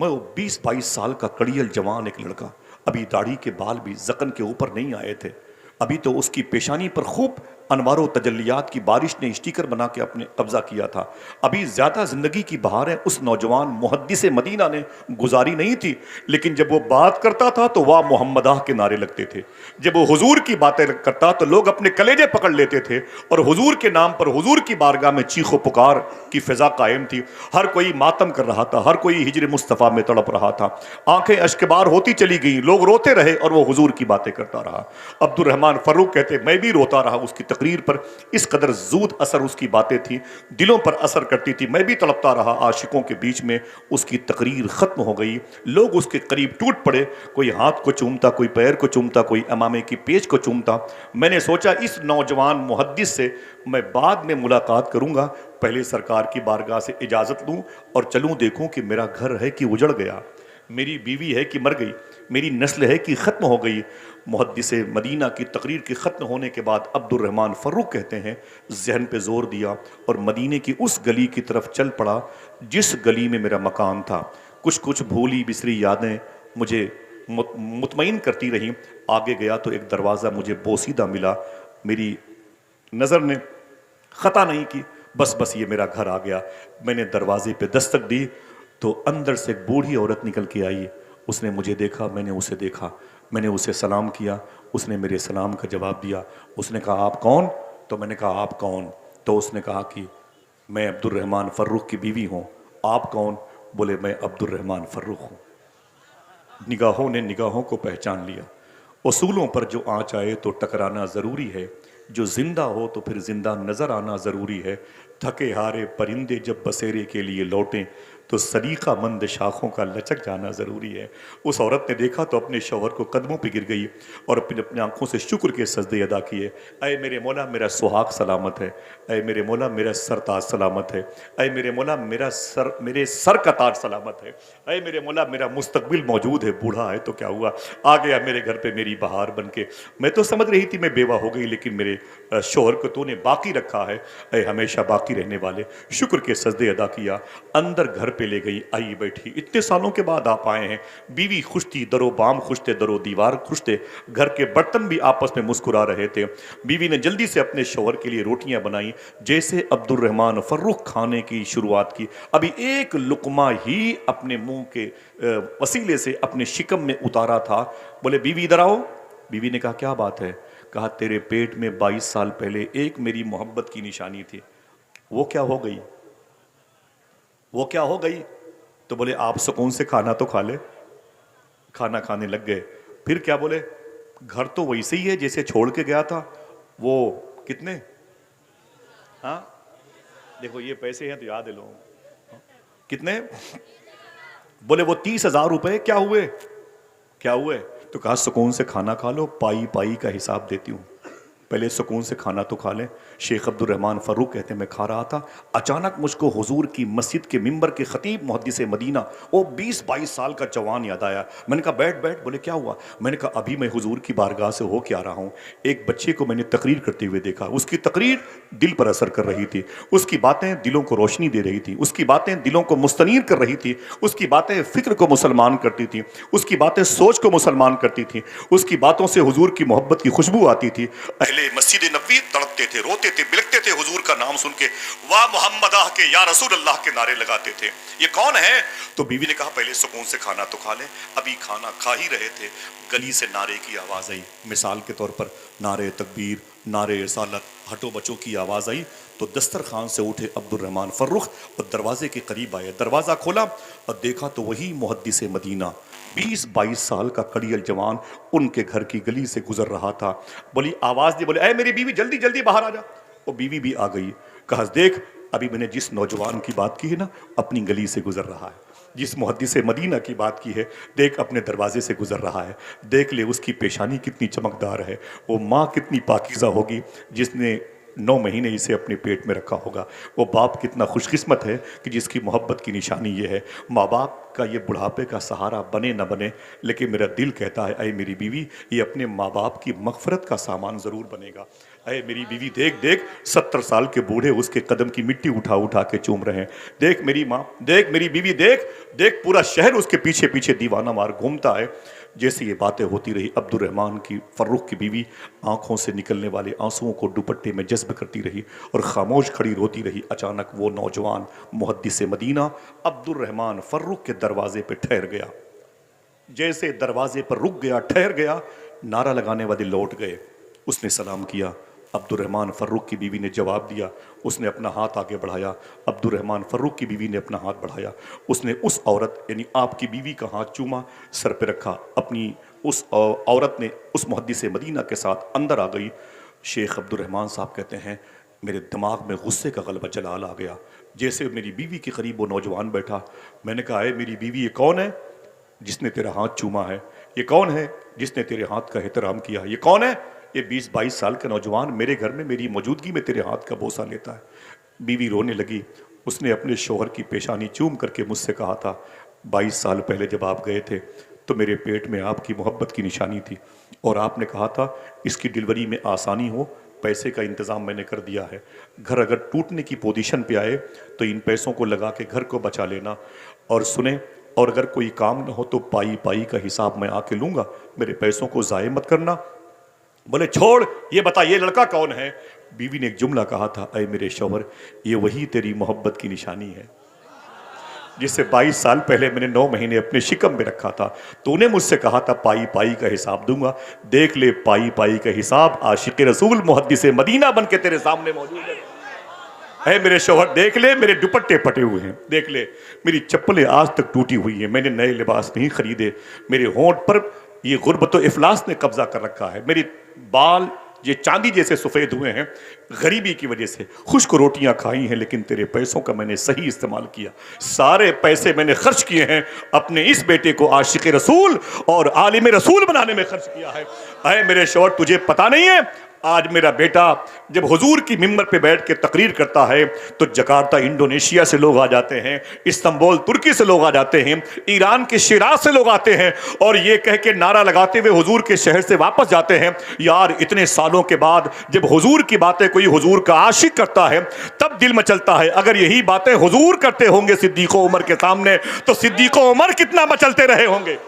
मैं वो 20-22 साल का कड़ियल जवान एक लड़का, अभी दाढ़ी के बाल भी जकन के ऊपर नहीं आए थे, अभी तो उसकी पेशानी पर खूब अनवारो तजल्लियात की बारिश ने स्टिकर बना के अपने कब्जा किया था। अभी ज्यादा जिंदगी की बहारें उस नौजवान मुहद्दिस मदीना ने गुजारी नहीं थी, लेकिन जब वो बात करता था तो वाह मोहम्मदाह के नारे लगते थे। जब वो हुजूर की बातें करता तो लोग अपने कलेजे पकड़ लेते थे और हुजूर के नाम पर हुजूर की बारगाह में चीखो पुकार की फिजा कायम थी। हर कोई मातम कर रहा था, हर कोई हिजर मुस्तफ़ा में तड़प रहा था। आंखें अश्कबार होती चली गई, लोग रोते रहे और वो हुजूर की बातें करता रहा। अब्दुर्रहमान फ़र्रुख कहते, मैं भी रोता रहा उसकी तकरीर पर, इस कदर जूद असर उसकी बातें थी, दिलों पर असर करती थी। मैं भी तड़पता रहा आशिकों के बीच में। उसकी तकरीर खत्म हो गई, लोग उसके करीब टूट पड़े, कोई हाथ को चूमता, कोई पैर को चूमता, कोई अमामे की पेच को चूमता। मैंने सोचा इस नौजवान मुहद्दिस से मैं बाद में मुलाकात करूंगा, पहले सरकार की बारगाह से इजाजत लूं और चलूं, देखूं कि मेरा घर है कि उजड़ गया, मेरी बीवी है कि मर गई, मेरी नस्ल है कि ख़त्म हो गई। मुहद्दिस मदीना की तकरीर के ख़त्म होने के बाद अब्दुर्रहमान फ़र्रुख कहते हैं, जहन पे ज़ोर दिया और मदीने की उस गली की तरफ चल पड़ा जिस गली में मेरा मकान था। कुछ कुछ भूली बिसरी यादें मुझे मुतमईन करती रहीं। आगे गया तो एक दरवाज़ा मुझे बोसीदा मिला, मेरी नज़र ने ख़ता नहीं की, बस ये मेरा घर आ गया। मैंने दरवाजे पे दस्तक दी तो अंदर से एक बूढ़ी औरत निकल के आई। उसने मुझे देखा, मैंने उसे देखा, मैंने उसे सलाम किया, उसने मेरे सलाम का जवाब दिया। उसने कहा आप कौन? तो मैंने कहा आप कौन? तो उसने कहा कि मैं अब्दुर्रहमान फ़र्रुख की बीवी हूँ। आप कौन? बोले मैं अब्दुर्रहमान फ़र्रुख हूँ। निगाहों ने निगाहों को पहचान लिया। उसूलों पर जो आँच आए तो टकराना ज़रूरी है, जो जिंदा हो तो फिर जिंदा नज़र आना ज़रूरी है। थके हारे परिंदे जब बसेरे के लिए लौटें तो सलीका मंद शाखों का लचक जाना ज़रूरी है। उस औरत ने देखा तो अपने शौहर को कदमों पे गिर गई और अपनी आंखों से शुक्र के सजदे अदा किए। अय मेरे मौला मेरा सुहाग सलामत है, अय मेरे मौला मेरा सर ताज सलामत है, अय मेरे मौला मेरे सर का ताज सलामत है, अय मेरे मौला मेरा मुस्तकबिल मौजूद है। बूढ़ा है तो क्या हुआ, आ गया मेरे घर पे मेरी बहार बन के। मैं तो समझ रही थी मैं बेवा हो गई, लेकिन मेरे शौहर को तूने बाकी रखा है, अय हमेशा बाकी रहने वाले। शुक्र के सजदे अदा किया, अंदर घर पे ले गई, आई बैठी। इतने सालों के बाद आप आए हैं। बीवी खुश थी, दरो बाम खुश थे, दरो दीवार खुश थे, घर के बर्तन भी आपस में मुस्कुरा रहे थे। बीवी ने जल्दी से अपने शौहर के लिए रोटियां बनाई। जैसे अब्दुर्रहमान फ़र्रुख खाने की शुरुआत की, अभी एक लुकमा ही अपने मुंह के वसीले से अपने शिकम में उतारा था। बोले बीवी इधर आओ। बीवी ने कहा क्या बात है? कहा तेरे पेट में 22 साल पहले एक मेरी मोहब्बत की निशानी थी, वो क्या हो गई? वो क्या हो गई? तो बोले आप सुकून से खाना तो खा ले। खाना खाने लग गए। फिर क्या बोले? घर तो वैसे ही है जैसे छोड़ के गया था। वो कितने? हाँ देखो ये पैसे हैं तो याद है लोगों को। कितने? बोले वो 30,000 रुपए। क्या हुए? क्या हुए? तो कहा सुकून से खाना खा लो, पाई पाई का हिसाब देती हूं। पहले सुकून से खाना तो खा लें। शेख अब्दुल रहमान फ़र्रुख कहते हैं मैं खा रहा था, अचानक मुझको हुजूर की मस्जिद के मिंबर के खतीब मुहद्दिस मदीना वो 20-22 साल का जवान याद आया। मैंने कहा बैठ बैठ। बोले क्या हुआ? मैंने कहा अभी मैं हुजूर की बारगाह से हो के आ रहा हूँ, एक बच्चे को मैंने तकरीर करते हुए देखा, उसकी तकरीर दिल पर असर कर रही थी, उसकी बातें दिलों को रोशनी दे रही थी, उसकी बातें दिलों को मुस्तनीर कर रही थी, उसकी बातें फ़िक्र को मुसलमान करती थी, उसकी बातें सोच को मुसलमान करती थी, उसकी बातों से हुजूर की मोहब्बत की खुशबू आती थी। अहले मस्जिद नबवी तड़पते थे, रोते थे, बिलखते थे हुजूर का नाम सुन के, वाह मोहम्मदा के या रसूल अल्लाह के नारे लगाते थे। ये कौन है? तो बीवी ने कहा पहले सुकून से खाना तो खा लें। अभी खाना खा ही रहे थे, गली से नारे की आवाज़ आई। मिसाल के तौर पर नारे तकबीर, नारे रिसालत, हटो बचो की आवाज़ आई। तो दस्तरखान से उठे अब्दुल रहमान फ़र्रुख और दरवाजे के करीब आए। दरवाज़ा खोला और देखा तो वही मुहद्दिस मदीना 20-22 साल का कड़ियल जवान उनके घर की गली से गुजर रहा था। बोली आवाज़ दी, बोले ऐ मेरी बीवी जल्दी जल्दी बाहर आ जा। वो बीवी भी आ गई। कहा देख अभी मैंने जिस नौजवान की बात की है ना, अपनी गली से गुजर रहा है। जिस मुहद्दिस मदीना की बात की है, देख अपने दरवाजे से गुजर रहा है। देख ले उसकी पेशानी कितनी चमकदार है, वो माँ कितनी पाकीज़ा होगी जिसने 9 महीने इसे अपने पेट में रखा होगा। वो बाप कितना खुशकिस्मत है कि जिसकी मोहब्बत की निशानी ये है। माँ बाप का ये बुढ़ापे का सहारा बने न बने, लेकिन मेरा दिल कहता है अय मेरी बीवी ये अपने माँ बाप की मगफरत का सामान ज़रूर बनेगा। अय मेरी बीवी देख देख 70 साल के बूढ़े उसके कदम की मिट्टी उठा उठा के चूम रहे हैं। देख मेरी माँ, देख मेरी बीवी, देख देख पूरा शहर उसके पीछे पीछे दीवाना मार घूमता है। जैसे ये बातें होती रही, अब्दुल रहमान की फ़र्रुख की बीवी आंखों से निकलने वाले आंसुओं को दुपट्टे में जज्ब करती रही और खामोश खड़ी रोती रही। अचानक वो नौजवान मुहद्दिस मदीना अब्दुल रहमान फ़र्रुख के दरवाजे पर ठहर गया। जैसे दरवाजे पर रुक गया, ठहर गया, नारा लगाने वाले लौट गए। उसने सलाम किया। अब्दुल रहमान फ़र्रुख की बीवी ने जवाब दिया। उसने अपना हाथ आगे बढ़ाया। अब्दुल रहमान फ़र्रुख की बीवी ने अपना हाथ बढ़ाया। उसने उस औरत यानी आपकी बीवी का हाथ चूमा, सर पे रखा। अपनी उस औरत ने उस मुहद्दिस मदीना के साथ अंदर आ गई। शेख अब्दुल रहमान साहब कहते हैं मेरे दिमाग में गुस्से का गलबा जलाल आ गया। जैसे मेरी बीवी के करीब वो नौजवान बैठा, मैंने कहा है मेरी बीवी ये कौन है जिसने तेरा हाथ चूमा है? ये कौन है जिसने तेरे हाथ का एहतराम किया? ये कौन है? ये 20-22 साल का नौजवान मेरे घर में मेरी मौजूदगी में तेरे हाथ का बोसा लेता है। बीवी रोने लगी। उसने अपने शोहर की पेशानी चूम करके मुझसे कहा था 22 साल पहले जब आप गए थे तो मेरे पेट में आपकी मोहब्बत की निशानी थी और आपने कहा था इसकी डिलीवरी में आसानी हो, पैसे का इंतज़ाम मैंने कर दिया है। घर अगर टूटने की पोजीशन पे आए तो इन पैसों को लगा के घर को बचा लेना। और सुने, और अगर कोई काम ना हो तो पाई पाई का हिसाब मैं आके लूँगा, मेरे पैसों को ज़ाये मत करना। बोले छोड़, ये बता ये लड़का कौन है? बीवी ने एक जुमला कहा था, अय मेरे शौहर ये वही तेरी मोहब्बत की निशानी है जिससे 22 साल पहले मैंने 9 महीने अपने शिकम में रखा था। तूने मुझसे कहा था पाई पाई का हिसाब दूंगा। देख ले पाई पाई का हिसाब आशिक रसूल मुहद्दिस मदीना बन के तेरे सामने मौजूद है। मेरे शौहर देख ले मेरे दुपट्टे फटे हुए हैं, देख ले मेरी चप्पलें आज तक टूटी हुई हैं, मैंने नए लिबास नहीं खरीदे, मेरे होंठ पर ये गुर्बत व इफलास ने कब्जा कर रखा है, मेरे बाल ये चांदी जैसे सफ़ेद हुए हैं गरीबी की वजह से। खुश्क रोटियां खाई हैं लेकिन तेरे पैसों का मैंने सही इस्तेमाल किया। सारे पैसे मैंने खर्च किए हैं अपने इस बेटे को आशिक रसूल और आलिम रसूल बनाने में खर्च किया है। अरे मेरे शौहर तुझे पता नहीं है, आज मेरा बेटा जब हुजूर की मिंबर पे बैठ के तकरीर करता है तो जकार्ता इंडोनेशिया से लोग आ जाते हैं, इस्तांबुल तुर्की से लोग आ जाते हैं, ईरान के शिराज से लोग आते हैं और ये कह के नारा लगाते हुए हुजूर के शहर से वापस जाते हैं। यार इतने सालों के बाद जब हुजूर की बातें कोई हुजूर का आशिक करता है तब दिल मचलता है। अगर यही बातें हुजूर करते होंगे सिद्दीक़ उमर के सामने तो सिद्दीक़ उमर कितना मचलते रहे होंगे।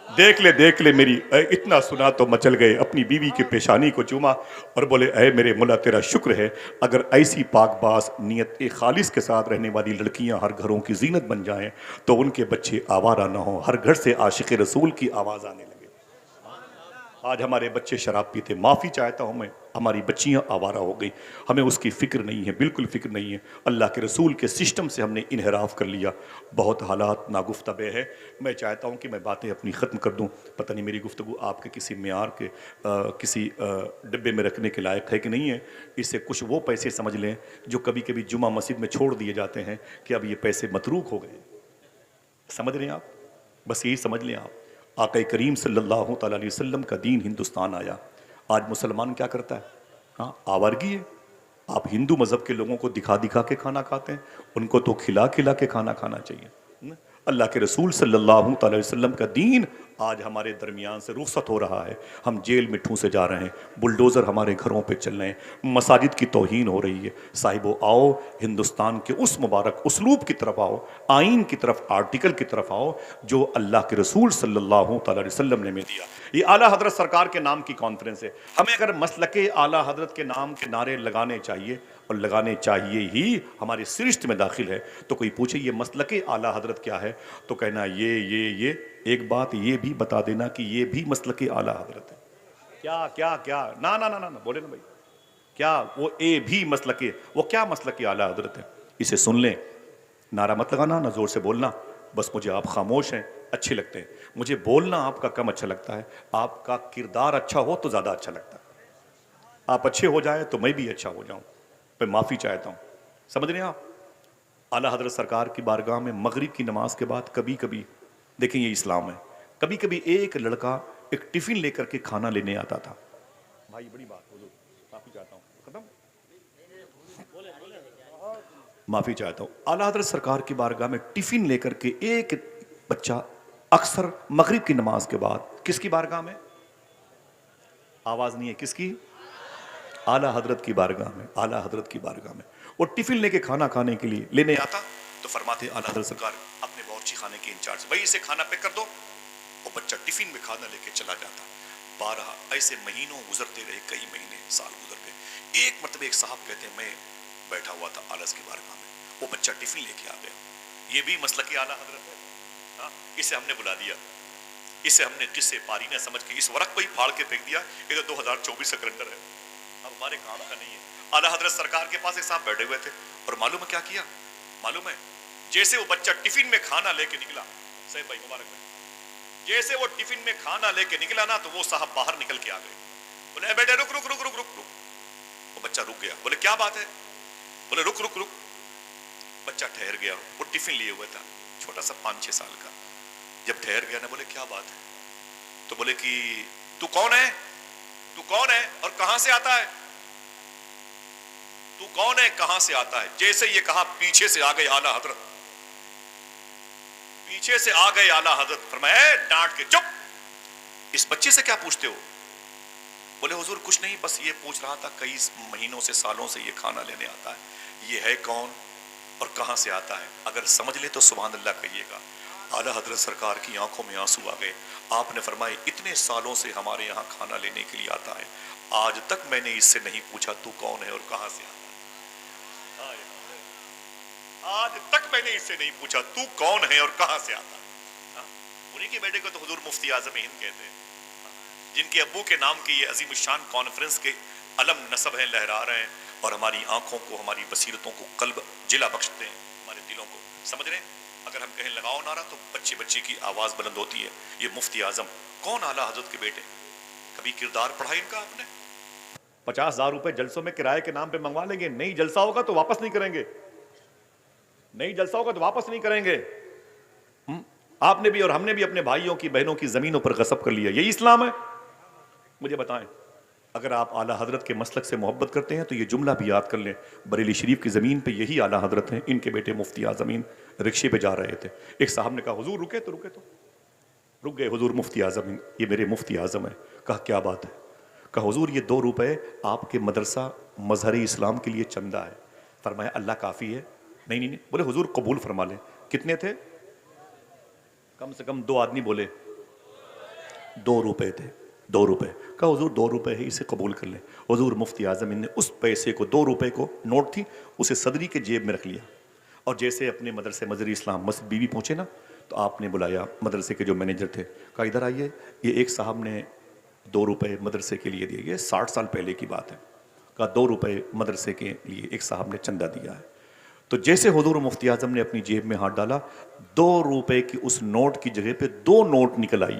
देख ले मेरी, इतना सुना तो मचल गए। अपनी बीवी की पेशानी को चूमा और बोले ऐ मेरे मुला तेरा शुक्र है अगर ऐसी पाकबाज नियत खालिस के साथ रहने वाली लड़कियां हर घरों की जीनत बन जाएं तो उनके बच्चे आवारा ना हो, हर घर से आशिक रसूल की आवाज़ आने लगे। आज हमारे बच्चे शराब पीते, माफ़ी चाहता हूँ मैं, हमारी बच्चियाँ आवारा हो गई, हमें उसकी फ़िक्र नहीं है, बिल्कुल फ़िक्र नहीं है। अल्लाह के रसूल के सिस्टम से हमने इनहराफ कर लिया, बहुत हालात नागुफ्तबे है। मैं चाहता हूँ कि मैं बातें अपनी ख़त्म कर दूँ। पता नहीं मेरी गुफ्तगू आपके किसी मेयार के किसी डिब्बे में रखने के लायक है कि नहीं है। इससे कुछ वो पैसे समझ लें जो कभी कभी जुमा मस्जिद में छोड़ दिए जाते हैं कि अब ये पैसे मतरूक हो गए। समझ रहे हैं आप? बस यही समझ लें आप, आक़ा करीम सल्लल्लाहु अलैहि वसल्लम का दीन हिंदुस्तान आया, आज मुसलमान क्या करता है? हाँ, आवारगी है। आप हिंदू मजहब के लोगों को दिखा दिखा के खाना खाते हैं, उनको तो खिला खिला के खाना खाना चाहिए। अल्लाह के रसूल सल्लल्लाहु अलैहि वसल्लम का दीन आज हमारे दरमियान से रुखसत हो रहा है। हम जेल में ठूंसे जा रहे हैं, बुलडोज़र हमारे घरों पे चल रहे हैं, मसाजिद की तौहीन हो रही है। साहिबो आओ, हिंदुस्तान के उस मुबारक उसलूब की तरफ आओ, आइन की तरफ, आर्टिकल की तरफ आओ जो अल्लाह के रसूल सल्लल्लाहु अलैहि वसल्लम ने हमें दिया। ये आला हजरत सरकार के नाम की कॉन्फ्रेंस है। हमें अगर मसलके आला हजरत के नाम के नारे लगाने चाहिए, और लगाने चाहिए ही, हमारी सिरिश्त में दाखिल है। तो कोई पूछे ये मसलके आला हजरत क्या है, तो कहना ये एक बात ये भी बता देना कि ये भी मसलके आला हजरत है। क्या क्या क्या, ना ना ना ना, ना बोले ना भाई, क्या वो ए भी मसलके, वो क्या मसलके आला हजरत है? इसे सुन लें, नारा मत लगाना, ना जोर से बोलना। बस मुझे आप खामोश हैं, अच्छे लगते हैं। मुझे बोलना आपका कम अच्छा लगता है, आपका किरदार अच्छा हो तो ज़्यादा अच्छा लगता है। आप अच्छे हो जाए तो मैं भी अच्छा हो जाऊं, मैं माफ़ी चाहता हूं। समझ रहे हैं आप? आला हजरत सरकार की बारगाह में मगरिब की नमाज के बाद कभी कभी, देखें ये इस्लाम है, कभी कभी एक लड़का एक टिफिन लेकर के खाना लेने आता था। भाई बड़ी बात, हुजूर माफ़ी चाहता हूँ, खत्म, माफ़ी चाहता हूँ। आला हजरत सरकार की बारगाह में टिफिन लेकर के एक बच्चा अक्सर मगरिब की नमाज के बाद, किसकी बारगाह में? आवाज़ नहीं है, किसकी? आला हजरत की बारगाह में। आला हजरत की बारगाह में वो टिफिन लेके खाना खाने के लिए लेने आता, तो फरमाते आला हजरत सरकार अपने बावर्ची खाने के इंचार्ज, भाई इसे खाना पैक कर दो। वो बच्चा टिफिन में खाना लेके चला जाता। 12 ऐसे महीनों गुजरते रहे, कई महीने साल गुजर गए। एक मतलब एक साहब कहते हैं, मैं बैठा हुआ था आलस की बारगाह में, वो बच्चा टिफिन लेके आ गया। ये भी मसलक की आला हजरत है। हाँ, इसे हमने बुला दिया, इसे हमने किससे पारी ने समझ के इस वरक को ही फाड़ के फेंक दिया। ये तो 2024 का कैलेंडर है, अब हमारे काम का नहीं है। आला हजरत सरकार के पास एक साहब बैठे हुए थे, और मालूम है क्या किया? मालूम है, जैसे वो बच्चा टिफिन में खाना लेके निकला, सही भाई मुबारक भाई, जैसे वो टिफिन में खाना लेके निकला ना, तो वो साहब बाहर निकल के आ गए। बोले बेटे रुक रुक रुक रुक रुक रुक। वो बच्चा रुक गया। बोले क्या बात है? बोले रुक रुक रुक। बच्चा ठहर गया, वो टिफिन लिए हुआ था, छोटा सा 5-6 साल का। जब ठहर गया ना, बोले क्या बात है? तो बोले कि तू कौन है, तू कौन है और कहां से आता है? तू कौन है, कहां से आता है? जैसे ये कहा, पीछे से आ गए आला हजरत, पीछे से आ गए आला हजरत। फरमाया डांट के, चुप, इस बच्चे से क्या पूछते हो? बोले हुजूर कुछ नहीं, बस ये पूछ रहा था, कई महीनों से सालों से ये खाना लेने आता है, ये है कौन और कहां से आता है? अगर समझ ले तो सुभान अल्लाह कहिएगा। आला हजरत सरकार की आंखों में आंसू आ गए। आपने फरमाया इतने सालों से हमारे यहाँ खाना लेने के लिए आता है, आज तक मैंने इससे नहीं पूछा तू कौन है और कहां से आता है। आज तक मैंने इससे नहीं पूछा तू कौन है और कहां से आता है। उन्हीं के बेटे को तो हुजूर मुफ्ती आजम हिंद कहते हैं, जिनके अब्बू के नाम की ये अजीम शान कॉन्फ्रेंस के अलम नसब हैं, लहरा रहे हैं, और हमारी आंखों को, हमारी बसीरतों को कल्ब जिला बख्शते हैं, हमारे दिलों को। समझ रहे हैं? अगर हम कहें लगाओ नारा, तो बच्चे बच्चे की आवाज बुलंद होती है। ये मुफ्ती आजम कौन? आला हजरत के बेटे। कभी किरदार पढ़ा इनका आपने? 50,000 रुपए जलसों में किराए के नाम पे मंगवा लेंगे, नहीं जलसा होगा तो वापस नहीं करेंगे, नहीं जलसा होगा तो वापस नहीं करेंगे। आपने भी और हमने भी अपने भाइयों की, बहनों की जमीनों पर गसब कर लिया, यही इस्लाम है? मुझे बताएं, अगर आप आला हजरत के मसलक से मोहब्बत करते हैं तो ये जुमला भी याद कर लें, बरेली शरीफ की ज़मीन पे यही आला हजरत हैं, इनके बेटे मुफ्ती आज़मीन रिक्शे पे जा रहे थे। एक साहब ने कहा हुजूर रुके तो रुके, तो रुक गए। हुजूर मुफ्ती आज़मीन, ये मेरे मुफ्ती आज़म है। कहा क्या बात है? कहा हुजूर ये 2 रुपए आपके मदरसा मजहर इस्लाम के लिए चंदा है। फरमाया अल्लाह काफ़ी है? नहीं नहीं नहीं। बोले हुजूर कबूल फरमा लें। कितने थे? कम से कम 2 आदमी बोले 2 रुपए थे, 2 रुपए। कहा हुजूर 2 रुपए है, इसे कबूल कर लें। हुजूर मुफ्ती आज़म ने उस पैसे को, 2 रुपए को, नोट थी, उसे सदरी के जेब में रख लिया, और जैसे अपने मदरसे मजहर इस्लाम मस्जिद बीवी पहुंचे ना, तो आपने बुलाया मदरसे के जो मैनेजर थे, कहा इधर आइए, ये एक साहब ने 2 रुपए मदरसे के लिए दिए, ये 60 साल पहले की बात है। कहा 2 रुपए मदरसे के लिए एक साहब ने चंदा दिया है। तो जैसे हुजूर मुफ्ती आज़म ने अपनी जेब में हाथ डाला, 2 रुपए की उस नोट की जगह पे 2 नोट निकल आई,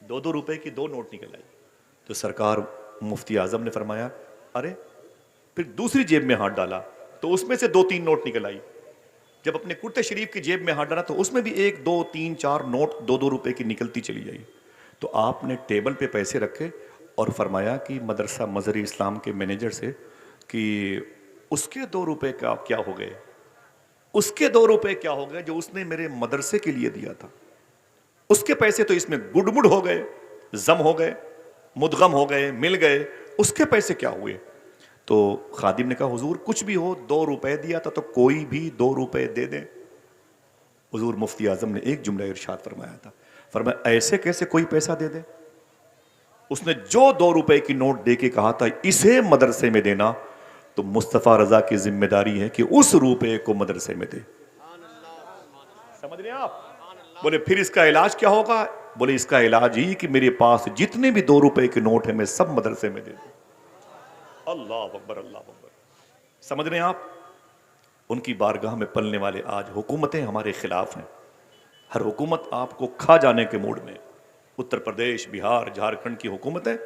2-2 रुपए की 2 नोट निकल आई। तो सरकार मुफ्ती आज़म ने फरमाया अरे, फिर दूसरी जेब में हाथ डाला तो उसमें से 2-3 नोट निकल आई। जब अपने कुर्ते शरीफ की जेब में हाथ डाला तो उसमें भी 1, 2, 3, 4 नोट 2-2 रुपए की निकलती चली आई। तो आपने टेबल पे पैसे रखे और फरमाया कि मदरसा मज़हर इस्लाम के मैनेजर से कि उसके 2 रुपए का क्या हो गए, उसके 2 रुपए क्या हो गए जो उसने मेरे मदरसे के लिए दिया था, उसके पैसे तो इसमें गुड़मुड़ हो गए, जम हो गए, मुदगम हो गए, मिल गए, उसके पैसे क्या हुए। तो खादिम ने कहा हुजूर कुछ भी हो, 2 रुपए दिया था तो कोई भी 2 रुपए दे दे। हुजूर मुफ्ती आजम ने एक जुमला इरशाद फरमाया था, फरमाया ऐसे कैसे कोई पैसा दे दे। उसने जो 2 रुपए की नोट दे के कहा था इसे मदरसे में देना, तो मुस्तफा रजा की जिम्मेदारी है कि उस रुपए को मदरसे में दे। समझ रहे हैं आप? बोले फिर इसका इलाज क्या होगा? बोले इसका इलाज ही कि मेरे पास जितने भी 2 रुपए के नोट है मैं सब मदरसे में दे दूं। अल्लाह अकबर, अल्लाह अकबर। समझ रहे हैं आप? उनकी बारगाह में पलने वाले आज हुकूमतें हमारे खिलाफ हैं। हर हुकूमत आपको खा जाने के मूड में। उत्तर प्रदेश, बिहार, झारखंड की हुकूमतें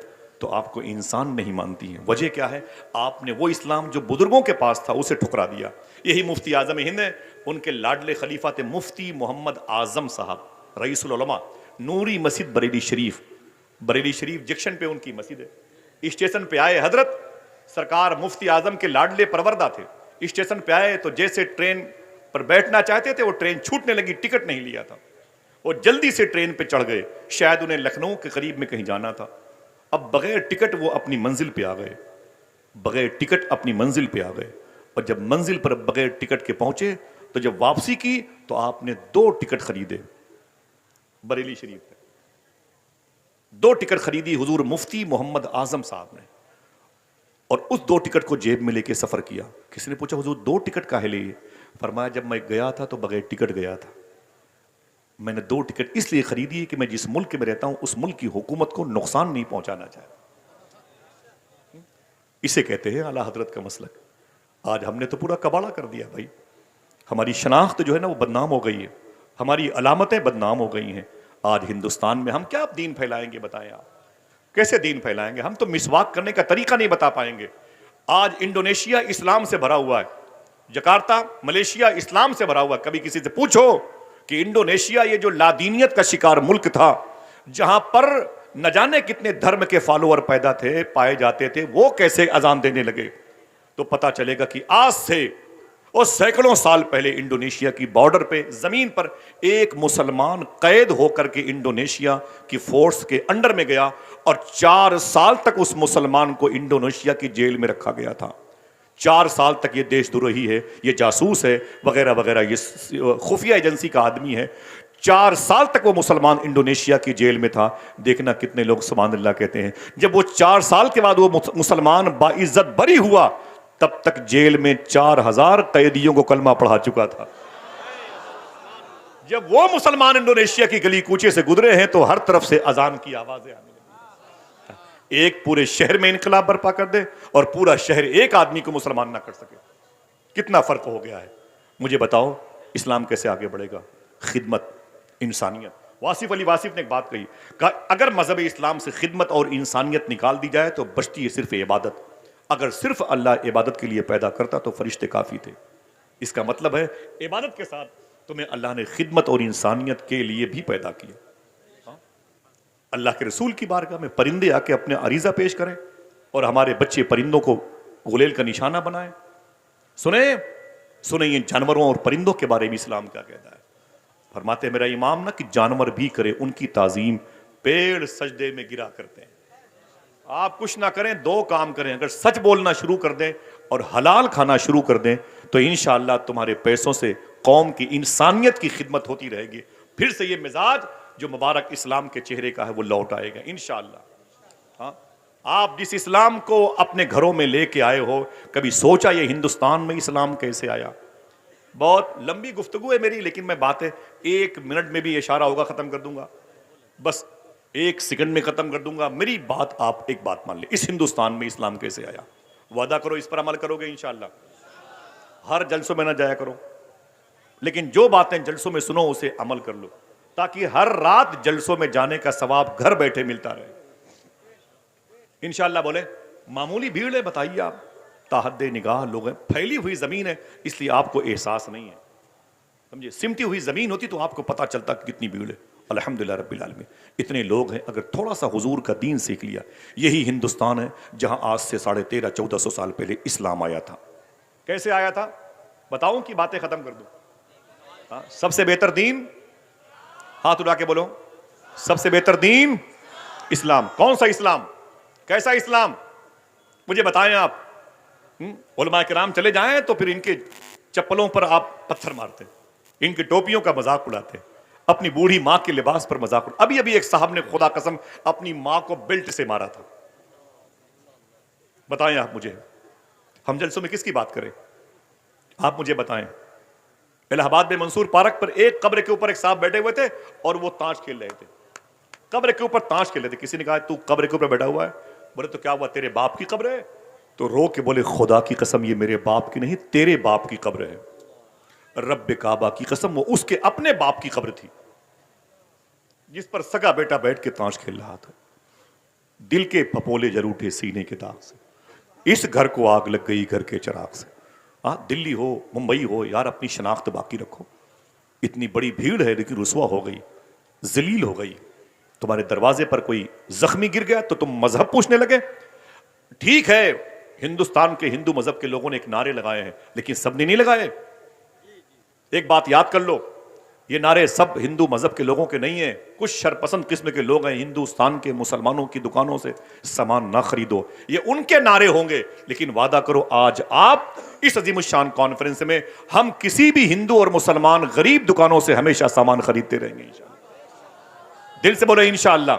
तो आपको इंसान नहीं मानती हैं। वजह क्या है? आपने वो इस्लाम जो बुजुर्गों के पास था उसे ठुकरा दिया। यही मुफ्ती आजम हिंद है, उनके लाडले खलीफा थे मुफ्ती मोहम्मद आजम साहब, रईसुल उलमा, नूरी मस्जिद बरेली शरीफ। बरेली शरीफ जंक्शन पे उनकी मस्जिद है। स्टेशन पे आए हजरत, सरकार मुफ्ती आजम के लाडले परवरदा थे। स्टेशन पे आए तो जैसे ट्रेन पर बैठना चाहते थे वो ट्रेन छूटने लगी, टिकट नहीं लिया था। वो जल्दी से ट्रेन पे चढ़ गए, शायद उन्हें लखनऊ के करीब में कहीं जाना था। अब बगैर टिकट वो अपनी मंजिल पे आ गए, बगैर टिकट अपनी मंजिल पे आ गए। और जब मंजिल पर बगैर टिकट के पहुंचे तो जब वापसी की तो आपने 2 टिकट खरीदे बरेली शरीफ में। 2 टिकट खरीदी हुजूर मुफ्ती मोहम्मद आजम साहब ने, और उस 2 टिकट को जेब में लेके सफर किया। किसी ने पूछा हुजूर 2 टिकट काहे लिए? फरमाया जब मैं गया था तो बगैर टिकट गया था। मैंने 2 टिकट इसलिए खरीदी कि मैं जिस मुल्क में रहता हूं उस मुल्क की हुकूमत को नुकसान नहीं पहुंचाना चाहता। इसे कहते हैं आला हजरत का मसलक। आज हमने तो पूरा कबाड़ा कर दिया भाई। हमारी शनाख्त जो है ना वो बदनाम हो गई है, हमारी अलामतें बदनाम हो गई हैं। आज हिंदुस्तान में हम क्या दीन फैलाएंगे? बताएं आप, कैसे दीन फैलाएंगे? हम तो मिसवाक करने का तरीका नहीं बता पाएंगे। आज इंडोनेशिया इस्लाम से भरा हुआ है, जकार्ता मलेशिया इस्लाम से भरा हुआ है। कभी किसी से पूछो कि इंडोनेशिया ये जो लादीनियत का शिकार मुल्क था, जहां पर न जाने कितने धर्म के फॉलोअर पैदा थे, पाए जाते थे, वो कैसे अजान देने लगे, तो पता चलेगा कि आज से और सैकड़ों साल पहले इंडोनेशिया की बॉर्डर पे जमीन पर एक मुसलमान कैद होकर के इंडोनेशिया की फोर्स के अंडर में गया और 4 साल तक उस मुसलमान को इंडोनेशिया की जेल में रखा गया था। 4 साल तक ये देशद्रोही है, ये जासूस है, वगैरह वगैरह, ये खुफिया एजेंसी का आदमी है। 4 साल तक वो मुसलमान इंडोनेशिया की जेल में था। देखना कितने लोग सुभान अल्लाह कहते हैं। जब वो 4 साल के बाद वो मुसलमान बाइज्जत बरी हुआ, तब तक जेल में 4000 कैदियों को कलमा पढ़ा चुका था। जब वो मुसलमान इंडोनेशिया की गली कूचे से गुजरे हैं तो हर तरफ से अजान की आवाजें आने लगी। एक पूरे शहर में इनकलाब बर्पा कर दे और पूरा शहर एक आदमी को मुसलमान ना कर सके। कितना फर्क हो गया है। मुझे बताओ इस्लाम कैसे आगे बढ़ेगा? खिदमत, इंसानियत। वासिफ अली वासिफ ने एक बात कही, अगर मजहब इस्लाम से खिदमत और इंसानियत निकाल दी जाए तो बचती है सिर्फ इबादत। अगर सिर्फ अल्लाह इबादत के लिए पैदा करता तो फरिश्ते काफी थे। इसका मतलब है इबादत के साथ तुम्हें अल्लाह ने खिदमत और इंसानियत के लिए भी पैदा किया। अल्लाह के रसूल की बारगाह में परिंदे आके अपने अरीजा पेश करें और हमारे बच्चे परिंदों को गुलेल का निशाना बनाए। सुने सुने ये जानवरों और परिंदों के बारे में इस्लाम क्या कहता है। फरमाते मेरा इमाम ना कि जानवर भी करे उनकी ताजीम, पेड़ सजदे में गिरा करते हैं। आप कुछ ना करें, 2 काम करें, अगर सच बोलना शुरू कर दें और हलाल खाना शुरू कर दें तो इंशाअल्लाह तुम्हारे पैसों से कौम की इंसानियत की खिदमत होती रहेगी। फिर से ये मिजाज जो मुबारक इस्लाम के चेहरे का है वो लौट आएगा इंशाअल्लाह। हाँ, आप जिस इस्लाम को अपने घरों में लेके आए हो, कभी सोचा ये हिंदुस्तान में इस्लाम कैसे आया? बहुत लंबी गुफ्तगू है मेरी, लेकिन मैं बातें 1 मिनट में भी इशारा होगा खत्म कर दूंगा, बस 1 सेकंड में खत्म कर दूंगा। मेरी बात आप एक बात मान ले, इस हिंदुस्तान में इस्लाम कैसे आया? वादा करो इस पर अमल करोगे इंशाअल्लाह। हर जलसों में ना जाया करो, लेकिन जो बातें जलसों में सुनो उसे अमल कर लो, ताकि हर रात जलसों में जाने का सवाब घर बैठे मिलता रहे इंशाअल्लाह। बोले मामूली भीड़ है, बताइए आप, ताहद्दे निगाह लोग हैं, फैली हुई जमीन है, इसलिए आपको एहसास नहीं है, समझे। सिमटी हुई जमीन होती तो आपको पता चलता कि कितनी भीड़ है। अल्हम्दुलिल्लाह रब्बिल आलमीन। इतने लोग हैं, अगर थोड़ा सा हुजूर का दीन सीख लिया। यही हिंदुस्तान है जहां आज से 1350-1400 साल पहले इस्लाम आया था। कैसे आया था बताऊं कि बातें खत्म कर दूं? हाँ, सबसे बेहतर दीन, हाथ उठा के बोलो, सबसे बेहतर दीन इस्लाम। कौन सा इस्लाम? कैसा इस्लाम? मुझे बताएं आप। उलमा किराम चले जाएं तो फिर इनके चप्पलों पर आप पत्थर मारते, इनकी टोपियों का मजाक उड़ाते, अपनी बूढ़ी मां के लिबास पर मजाक उड़ा। अभी अभी एक साहब ने खुदा कसम अपनी मां को बेल्ट से मारा था। बताएं आप मुझे, हम जलसों में किसकी बात करें? आप मुझे बताएं। इलाहाबाद में मंसूर पार्क पर एक कब्र के ऊपर एक साहब बैठे हुए थे और वो ताश खेल रहे थे। कब्र के ऊपर ताश खेल रहे थे। किसी ने कहा तू कब्र के ऊपर बैठा हुआ है? बोले तो क्या हुआ, तेरे बाप की कब्र है? तो रो के बोले खुदा की कसम ये मेरे बाप की नहीं, तेरे बाप की कब्र है। रब्बे काबा की कसम वो उसके अपने बाप की कब्र थी जिस पर सगा बेटा बैठ के ताश खेल रहा था। दिल के पपोले जरूर उठे सीने के दाग से, इस घर को आग लग गई घर के चिराग से। दिल्ली हो मुंबई हो यार, अपनी शनाख्त बाकी रखो। इतनी बड़ी भीड़ है लेकिन रुसवा हो गई, जलील हो गई। तुम्हारे दरवाजे पर कोई जख्मी गिर गया तो तुम मजहब पूछने लगे। ठीक है, हिंदुस्तान के हिंदू मजहब के लोगों ने एक नारे लगाए हैं लेकिन सबने नहीं लगाए। एक बात याद कर लो, ये नारे सब हिंदू मजहब के लोगों के नहीं है। कुछ शरपसंद किस्म के लोग हैं, हिंदुस्तान के मुसलमानों की दुकानों से सामान ना खरीदो, ये उनके नारे होंगे। लेकिन वादा करो आज आप इस अजीमुशान कॉन्फ्रेंस में हम किसी भी हिंदू और मुसलमान गरीब दुकानों से हमेशा सामान खरीदते रहेंगे इंशाअल्लाह। दिल से बोलो इंशाअल्लाह।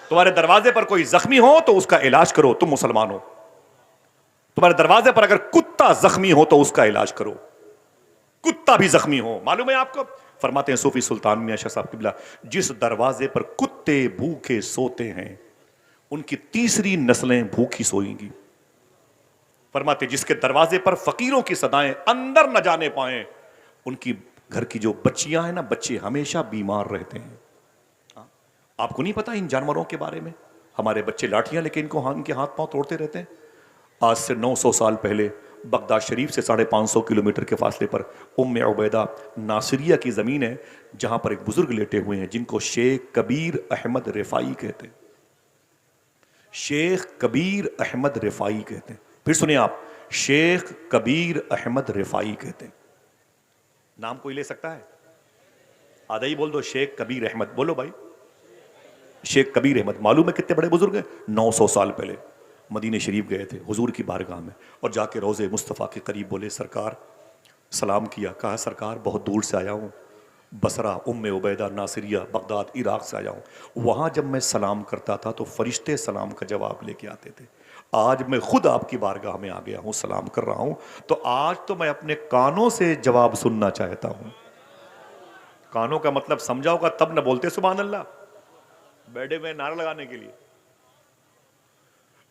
तुम्हारे दरवाजे पर कोई जख्मी हो तो उसका इलाज करो, तुम मुसलमान हो। तुम्हारे दरवाजे पर अगर कुत्ता जख्मी हो तो उसका इलाज करो, कुत्ता भी जख्मी हो। मालूम है आपको, फरमाते हैं सूफी सुल्तान मियां शाह साहब किबला, जिस दरवाजे पर कुत्ते भूखे सोते हैं उनकी तीसरी नस्लें भूखी सोएंगी। फरमाते जिसके दरवाजे पर फकीरों की सदाएं अंदर न जाने पाए उनकी घर की जो बच्चियां हैं ना, बच्चे हमेशा बीमार रहते हैं। आपको नहीं पता इन जानवरों के बारे में? हमारे बच्चे लाठियां लेके इनके हाथ पांव तोड़ते रहते हैं। आज से 900 साल पहले बगदाद शरीफ से 550 किलोमीटर के फासले पर उम्मे उबैदा नासिरिया की ज़मीन है जहां पर एक बुजुर्ग लेटे हुए हैं जिनको शेख कबीर अहमद रिफाई कहते हैं। शेख कबीर अहमद रिफाई कहते हैं। फिर सुनिए आप, शेख कबीर अहमद रिफाई कहते हैं। नाम कोई ले सकता है? आधा ही बोल दो, शेख कबीर अहमद बोलो भाई। शेख कबीर अहमद मालूम है कितने बड़े बुजुर्ग हैं? 900 साल पहले मदीने शरीफ गए थे हुजूर की बारगाह में और जाके रोज़े मुस्तफ़ा के करीब बोले सरकार, सलाम किया। कहा सरकार बहुत दूर से आया हूँ, बसरा उम्मे उबैदा नासिरिया बगदाद इराक से आया हूँ। वहाँ जब मैं सलाम करता था तो फरिश्ते सलाम का जवाब लेके आते थे। आज मैं खुद आपकी बारगाह में आ गया हूँ, सलाम कर रहा हूँ, तो आज तो मैं अपने कानों से जवाब सुनना चाहता हूँ। कानों का मतलब समझा होगा तब न बोलते सुभान अल्लाह, बैठे हुए नारा लगाने के लिए।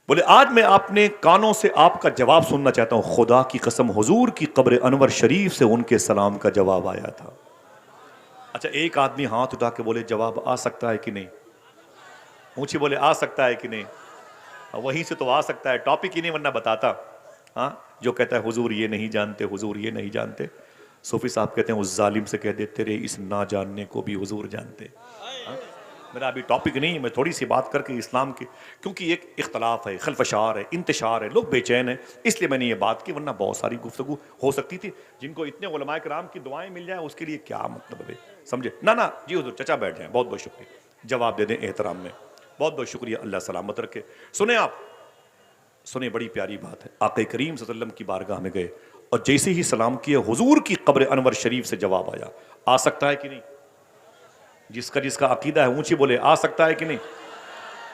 बोले आज मैं अपने कानों से आपका जवाब सुनना चाहता हूं। खुदा की कसम हुजूर की कब्र अनवर शरीफ से उनके सलाम का जवाब आया था। अच्छा, एक आदमी हाथ उठा के बोले जवाब आ सकता है कि नहीं? ऊंची बोले आ सकता है कि नहीं? वहीं से तो आ सकता है, टॉपिक ही नहीं वरना बताता। हाँ, जो कहता है हुजूर ये नहीं जानते, हुजूर ये नहीं जानते, सूफी साहब कहते हैं उस जालिम से कह दे तेरे इस ना जानने को भी हुजूर जानते। हाँ? मेरा अभी टॉपिक नहीं, मैं थोड़ी सी बात करके इस्लाम की, क्योंकि एक इख्तलाफ है, खलफशार है, इंतशार है, लोग बेचैन है, इसलिए मैंने ये बात की, वरना बहुत सारी गुफ्तगू हो सकती थी। जिनको इतने उलमाए किराम की दुआएं मिल जाए उसके लिए क्या मतलब है, समझे ना? ना जी हुजूर, चचा बैठ जाएं, बहुत बहुत शुक्रिया, जवाब दे दें एहतराम में, बहुत बहुत शुक्रिया, अल्लाह सलामत रखे। सुने आप, सुने, बड़ी प्यारी बात है। आक़ा करीम सल्लल्लाहु अलैहि वसल्लम की बारगाह में गए और जैसे ही सलाम किया हुजूर की कब्र अनवर शरीफ से जवाब आया, आ सकता है कि नहीं? जिसका जिसका अकीदा है ऊंची बोले आ सकता है कि नहीं?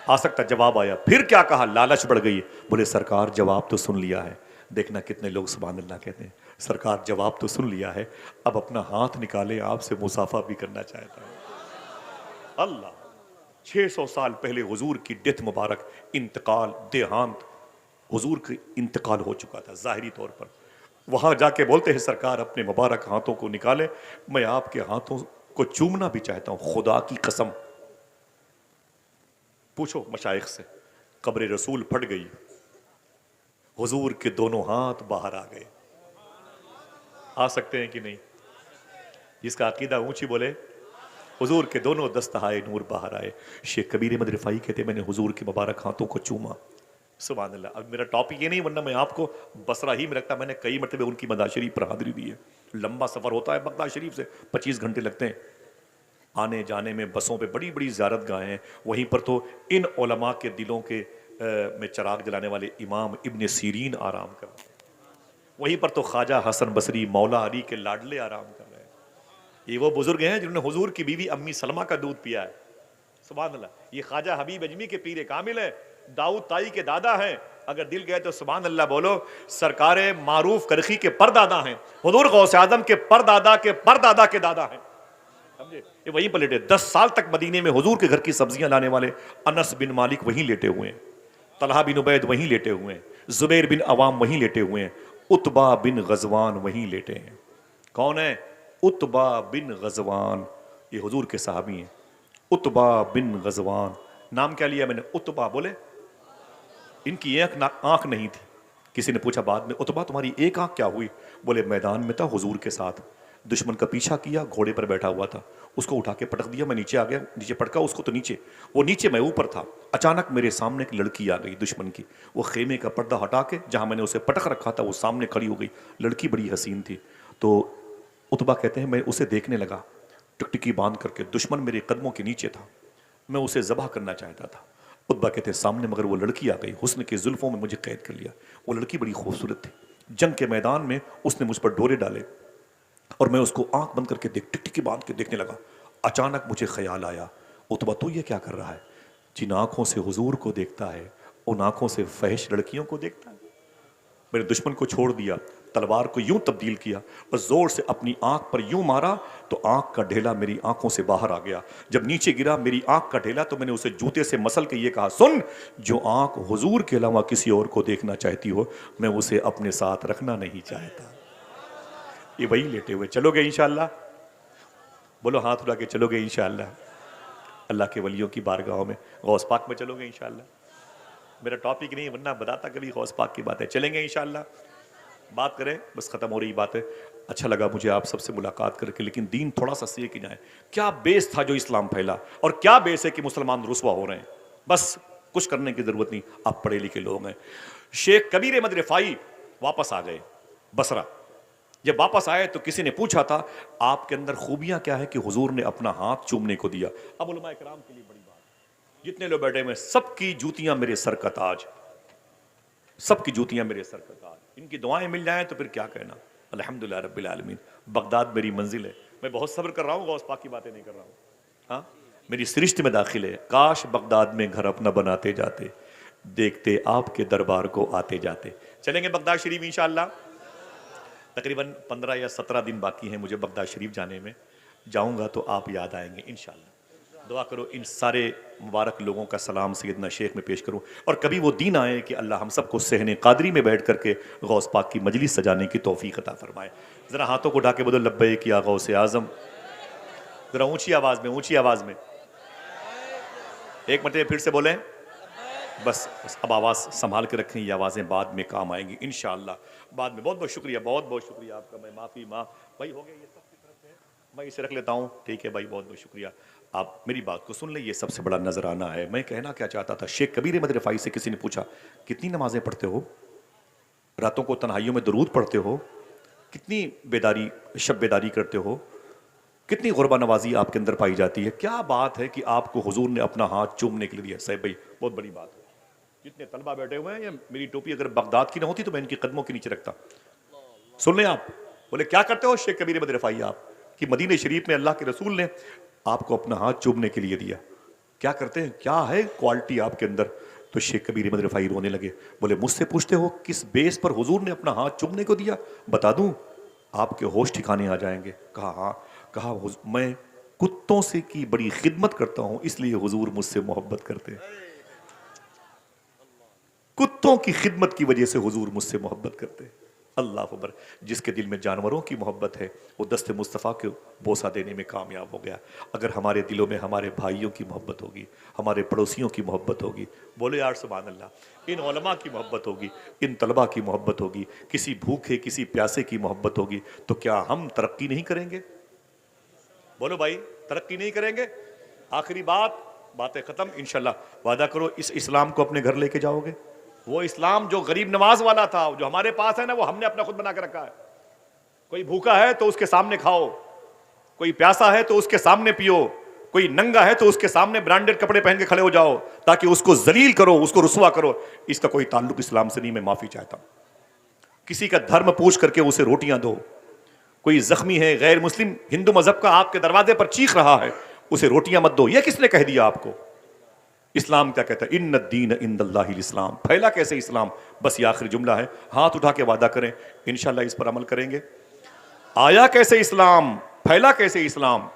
आ सकता। जवाब आया। फिर क्या कहा? लालच बढ़ गई। बोले सरकार जवाब तो सुन लिया है। देखना कितने लोग सुभान अल्लाह कहते हैं, सरकार जवाब तो सुन लिया है, अब अपना हाथ निकाले आपसे मुसाफा भी करना चाहता है। अल्लाह, 600 साल पहले हुजूर की डेथ मुबारक, इंतकाल, देहांत, हुजूर का इंतकाल हो चुका था ज़ाहिरी तौर पर। वहां जाके बोलते हैं सरकार अपने मुबारक हाथों को निकाले, मैं आपके हाथों को चूमना भी चाहता हूं, खुदा की कसम। पूछो मशाइख से, कब्र रसूल फट गई, हुजूर के दोनों हाथ बाहर आ गए। आ सकते हैं कि नहीं? जिसका अकीदा ऊंची बोले हुजूर के दोनों दस्तहाए नूर बाहर आए। शेख कबीर अहमद रिफाई कहते मैंने हुजूर के मुबारक हाथों को चूमा। सुभान अल्लाह। अब मेरा टॉपिक ये नहीं, वरना मैं आपको बसरा ही में रखता। मैंने कई मरतबे उनकी मदद शरीफ पर हाजिरी दी है। लंबा सफ़र होता है बगदाद शरीफ से, 25 घंटे लगते हैं आने जाने में। बसों पे बड़ी बड़ी ज़ियारत गाहें हैं। वहीं पर तो इन उलमा के दिलों के में चिराग जलाने वाले इमाम इब्न सीरीन आराम कर रहे हैं। वहीं पर तो ख्वाजा हसन बसरी मौला अली के लाडले आराम कर रहे हैं। ये वो बुजुर्ग हैं जिन्होंने हुजूर की बीवी अम्मी सलमा का दूध पिया है। सुभान अल्लाह। ये ख्वाजा हबीब अजमी के पीर कामिल है, दाऊद ताई के दादा हैं। अगर दिल गए तो सुभान अल्लाह बोलो। सरकारे मारूफ करखी के परदादा हैं। हुजूर गौसे आजम के परदादा के परदादा के दादा हैं। समझे? ये वहीं पर लेटे। 10 साल तक मदीने में हुजूर के घर की सब्जियां लाने वाले अनस बिन मालिक वहीं लेटे हुए हैं। तलहा बिन उबैद वहीं लेटे हुए हैं। जुबैर बिन अवाम वहीं लेटे हुए हैं। उतबा बिन गजवान वहीं लेटे हैं। कौन है? उतबा बिन गजवान। ये हुजूर के सहाबी हैं। उतबा बिन गजवान। नाम क्या लिया मैंने? उतबा। बोले इनकी एक आंख नहीं थी। किसी ने पूछा बाद में, उतबा तुम्हारी एक आंख क्या हुई? बोले मैदान में था हुजूर के साथ, दुश्मन का पीछा किया, घोड़े पर बैठा हुआ था, उसको उठा के पटक दिया, मैं नीचे आ गया, नीचे पटका उसको तो नीचे, वो नीचे मैं ऊपर था। अचानक मेरे सामने एक लड़की आ गई दुश्मन की। वो खेमे का पर्दा हटा के जहां मैंने उसे पटक रखा था वो सामने खड़ी हो गई। लड़की बड़ी हसीन थी। तो उतबा कहते हैं मैं उसे देखने लगा, टिकटिकी बांध करके। दुश्मन मेरे कदमों के नीचे था, मैं उसे ज़बह करना चाहता था। उतबा कहते हैं सामने मगर वो लड़की आ गई, हुस्न के जुल्फों में मुझे कैद कर लिया। वो लड़की बड़ी खूबसूरत थी। जंग के मैदान में उसने मुझ पर डोरे डाले और मैं उसको आंख बंद करके टिकटिकी बांध के देखने लगा। अचानक मुझे ख्याल आया, उतबा तो ये क्या कर रहा है? जिन आंखों से हुजूर को देखता है उन आंखों से फहश लड़कियों को देखता है। मैंने दुश्मन को छोड़ दिया, तलवार को यूं तब्दील किया और जोर से अपनी आंख पर यूं मारा तो आंख का ढेला मेरी आंखों से बाहर आ गया। जब नीचे गिरा मेरी आंख का ढेला तो मैंने उसे जूते से मसल के ये कहा, सुन, जो आंख हुजूर के अलावा किसी और को देखना चाहती हो मैं उसे अपने साथ रखना नहीं चाहता। ये वही लेटे हुए। चलोगे इंशाअल्लाह? बोलो हाथ उठा के चलोगे इंशाअल्लाह? अल्लाह के वलियों की बारगाहों में, गौस पाक में चलोगे इंशाअल्लाह? मेरा टॉपिक नहीं, वरना बताता कभी गौस पाक की बात है। चलेंगे इंशाअल्लाह? बात करें, बस खत्म हो रही बात है। अच्छा लगा मुझे आप सबसे मुलाकात करके, लेकिन दीन थोड़ा सा सीख जाए। क्या बेस था जो इस्लाम फैला, और क्या बेस है कि मुसलमान रुसवा हो रहे हैं। बस कुछ करने की जरूरत नहीं, आप पढ़े लिखे लोग हैं। शेख कबीर अहमद रिफाई वापस आ गए बसरा। जब वापस आए तो किसी ने पूछा था आपके अंदर खूबियां क्या है कि हुजूर ने अपना हाथ चूमने को दिया। अब उलमा इकराम के लिए बड़ी बात, जितने लोग बैठे हुए सबकी जूतियां मेरे सर का ताज, सबकी जूतियां मेरे सर का ताज। इनकी दुआएं मिल जाएं तो फिर क्या कहना। अल्हम्दुलिल्लाह रब्बिल आलमीन। बगदाद मेरी मंजिल है, मैं बहुत सब्र कर रहा हूँ, गौस पाक की बातें नहीं कर रहा हूँ। हाँ, मेरी सृष्टि में दाखिल है। काश बगदाद में घर अपना बनाते जाते, देखते आपके दरबार को आते जाते। चलेंगे बगदाद शरीफ इंशाअल्लाह। तकरीबन 15 या 17 दिन बाकी हैं मुझे बगदाद शरीफ जाने में। जाऊंगा तो आप याद आएंगे इंशाअल्लाह। दुआ करो इन सारे मुबारक लोगों का सलाम सैयदना शेख में पेश करूं, और कभी वो दिन आए कि अल्लाह हम सबको सहने कादरी में बैठ करके गौस पाक की मजलिस सजाने की तौफीक अता फरमाए। ज़रा हाथों को उठा के बोलो लब्बैक या गौसे आज़म। ज़रा ऊंची आवाज़ में, ऊंची आवाज़ में एक मरतबा फिर से बोलें। बस अब आवाज़ संभाल के रखें, ये आवाज़ें बाद में काम आएंगी इंशाअल्लाह। बाद में बहुत बहुत शुक्रिया, बहुत बहुत शुक्रिया आपका। मैं माफ़ी भाई हो गया, ये सब की तरफ से मैं इसे रख लेता हूँ, ठीक है भाई, बहुत बहुत शुक्रिया। आप मेरी बात को सुन ले, ये सबसे बड़ा नजराना है। मैं कहना क्या चाहता था, शेख कबीर अहमद रिफाई से किसी ने पूछा कितनी नमाजें पढ़ते हो, रातों को तन्हाइयों में दरूद पढ़ते हो, कितनी बेदारी शब बेदारी करते हो, कितनी गुरबा नवाजी आपके अंदर पाई जाती है। क्या बात है कि आपको हुजूर ने अपना हाथ चूमने के लिए दिया। साहब भाई बहुत बड़ी बात है। जितने तलबा बैठे हुए हैं, या मेरी टोपी अगर बगदाद की ना होती तो मैं इनके कदमों के नीचे रखता। सुन लें आप। बोले क्या करते हो शेख कबीर अहमद रिफाई आप, कि मदीने शरीफ में अल्लाह के रसूल ने आपको अपना हाथ चूमने के लिए दिया, क्या करते हैं, क्या है क्वालिटी आपके अंदर। तो शेख कबीर अहमद रिफाई रोने लगे। बोले मुझसे पूछते हो किस बेस पर हुजूर ने अपना हाथ चूमने को दिया, बता दूं आपके होश ठिकाने आ जाएंगे। कहा हाँ। कहा मैं कुत्तों से की बड़ी खिदमत करता हूं, इसलिए हुजूर मुझसे मोहब्बत करते हैं। कुत्तों की खिदमत की वजह से हुजूर मुझसे मोहब्बत करते हैं। अल्लाह अकबर। जिसके दिल में जानवरों की मोहब्बत है वो दस्ते मुस्तफ़ा को बोसा देने में कामयाब हो गया। अगर हमारे दिलों में हमारे भाइयों की मोहब्बत होगी, हमारे पड़ोसियों की मोहब्बत होगी, बोले यार सुभान अल्लाह, इन उलमा की मोहब्बत होगी, इन तलबा की मोहब्बत होगी, किसी भूखे किसी प्यासे की मोहब्बत होगी, तो क्या हम तरक्की नहीं करेंगे? बोलो भाई, तरक्की नहीं करेंगे? आखिरी बातें खत्म। इंशाल्लाह वादा करो इस इस्लाम को अपने घर लेके जाओगे। वो इस्लाम जो गरीब नवाज वाला था, जो हमारे पास है ना, वो हमने अपना खुद बना के रखा है। कोई भूखा है तो उसके सामने खाओ, कोई प्यासा है तो उसके सामने पियो, कोई नंगा है तो उसके सामने ब्रांडेड कपड़े पहन के खड़े हो जाओ, ताकि उसको जलील करो, उसको रुसवा करो। इसका कोई ताल्लुक इस्लाम से नहीं, मैं माफी चाहता हूं। किसी का धर्म पूछ करके उसे रोटियां दो। कोई जख्मी है, गैर मुस्लिम हिंदू मजहब का, आपके दरवाजे पर चीख रहा है, उसे रोटियां मत दो। यह किसने कह दिया आपको? इस्लाम क्या कहता है? इन्न दीन इंदल्लाहिल इस्लाम। फैला कैसे इस्लाम? बस ये आखिरी जुमला है। हाथ उठा के वादा करें, इंशाल्लाह इस पर अमल करेंगे। आया कैसे इस्लाम, फैला कैसे इस्लाम,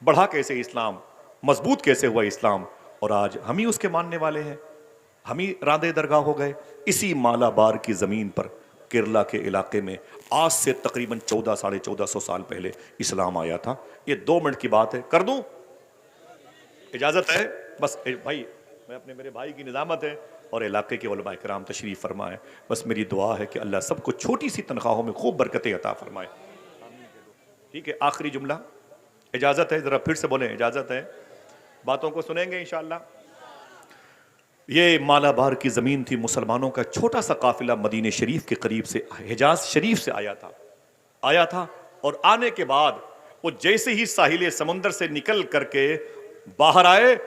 बढ़ा कैसे इस्लाम, मजबूत कैसे हुआ इस्लाम, और आज हम ही उसके मानने वाले हैं। हम ही रादे दरगाह हो गए। इसी मालाबार की जमीन पर, केरला के इलाके में, आज से तकरीबन 1400-1450 साल पहले इस्लाम आया था। ये 2 मिनट की बात है, कर दूं? इजाजत है? बस भाई, मैं अपने मेरे भाई की निजामत है और इलाके के उलमा इकराम तशरीफ फरमाए। बस मेरी दुआ है कि अल्लाह सबको छोटी सी तनख्वाहों में खूब बरकतें अता फरमाए। ठीक है, आखिरी जुमला, इजाजत है? जरा फिर से बोलें, इजाजत है? बातों को सुनेंगे इंशाअल्लाह। ये मालाबार की जमीन थी। मुसलमानों का छोटा सा काफिला मदीने शरीफ के करीब से, हिजाज शरीफ से आया था। और आने के बाद वो जैसे ही साहिल समुंदर से निकल करके बाहर आए,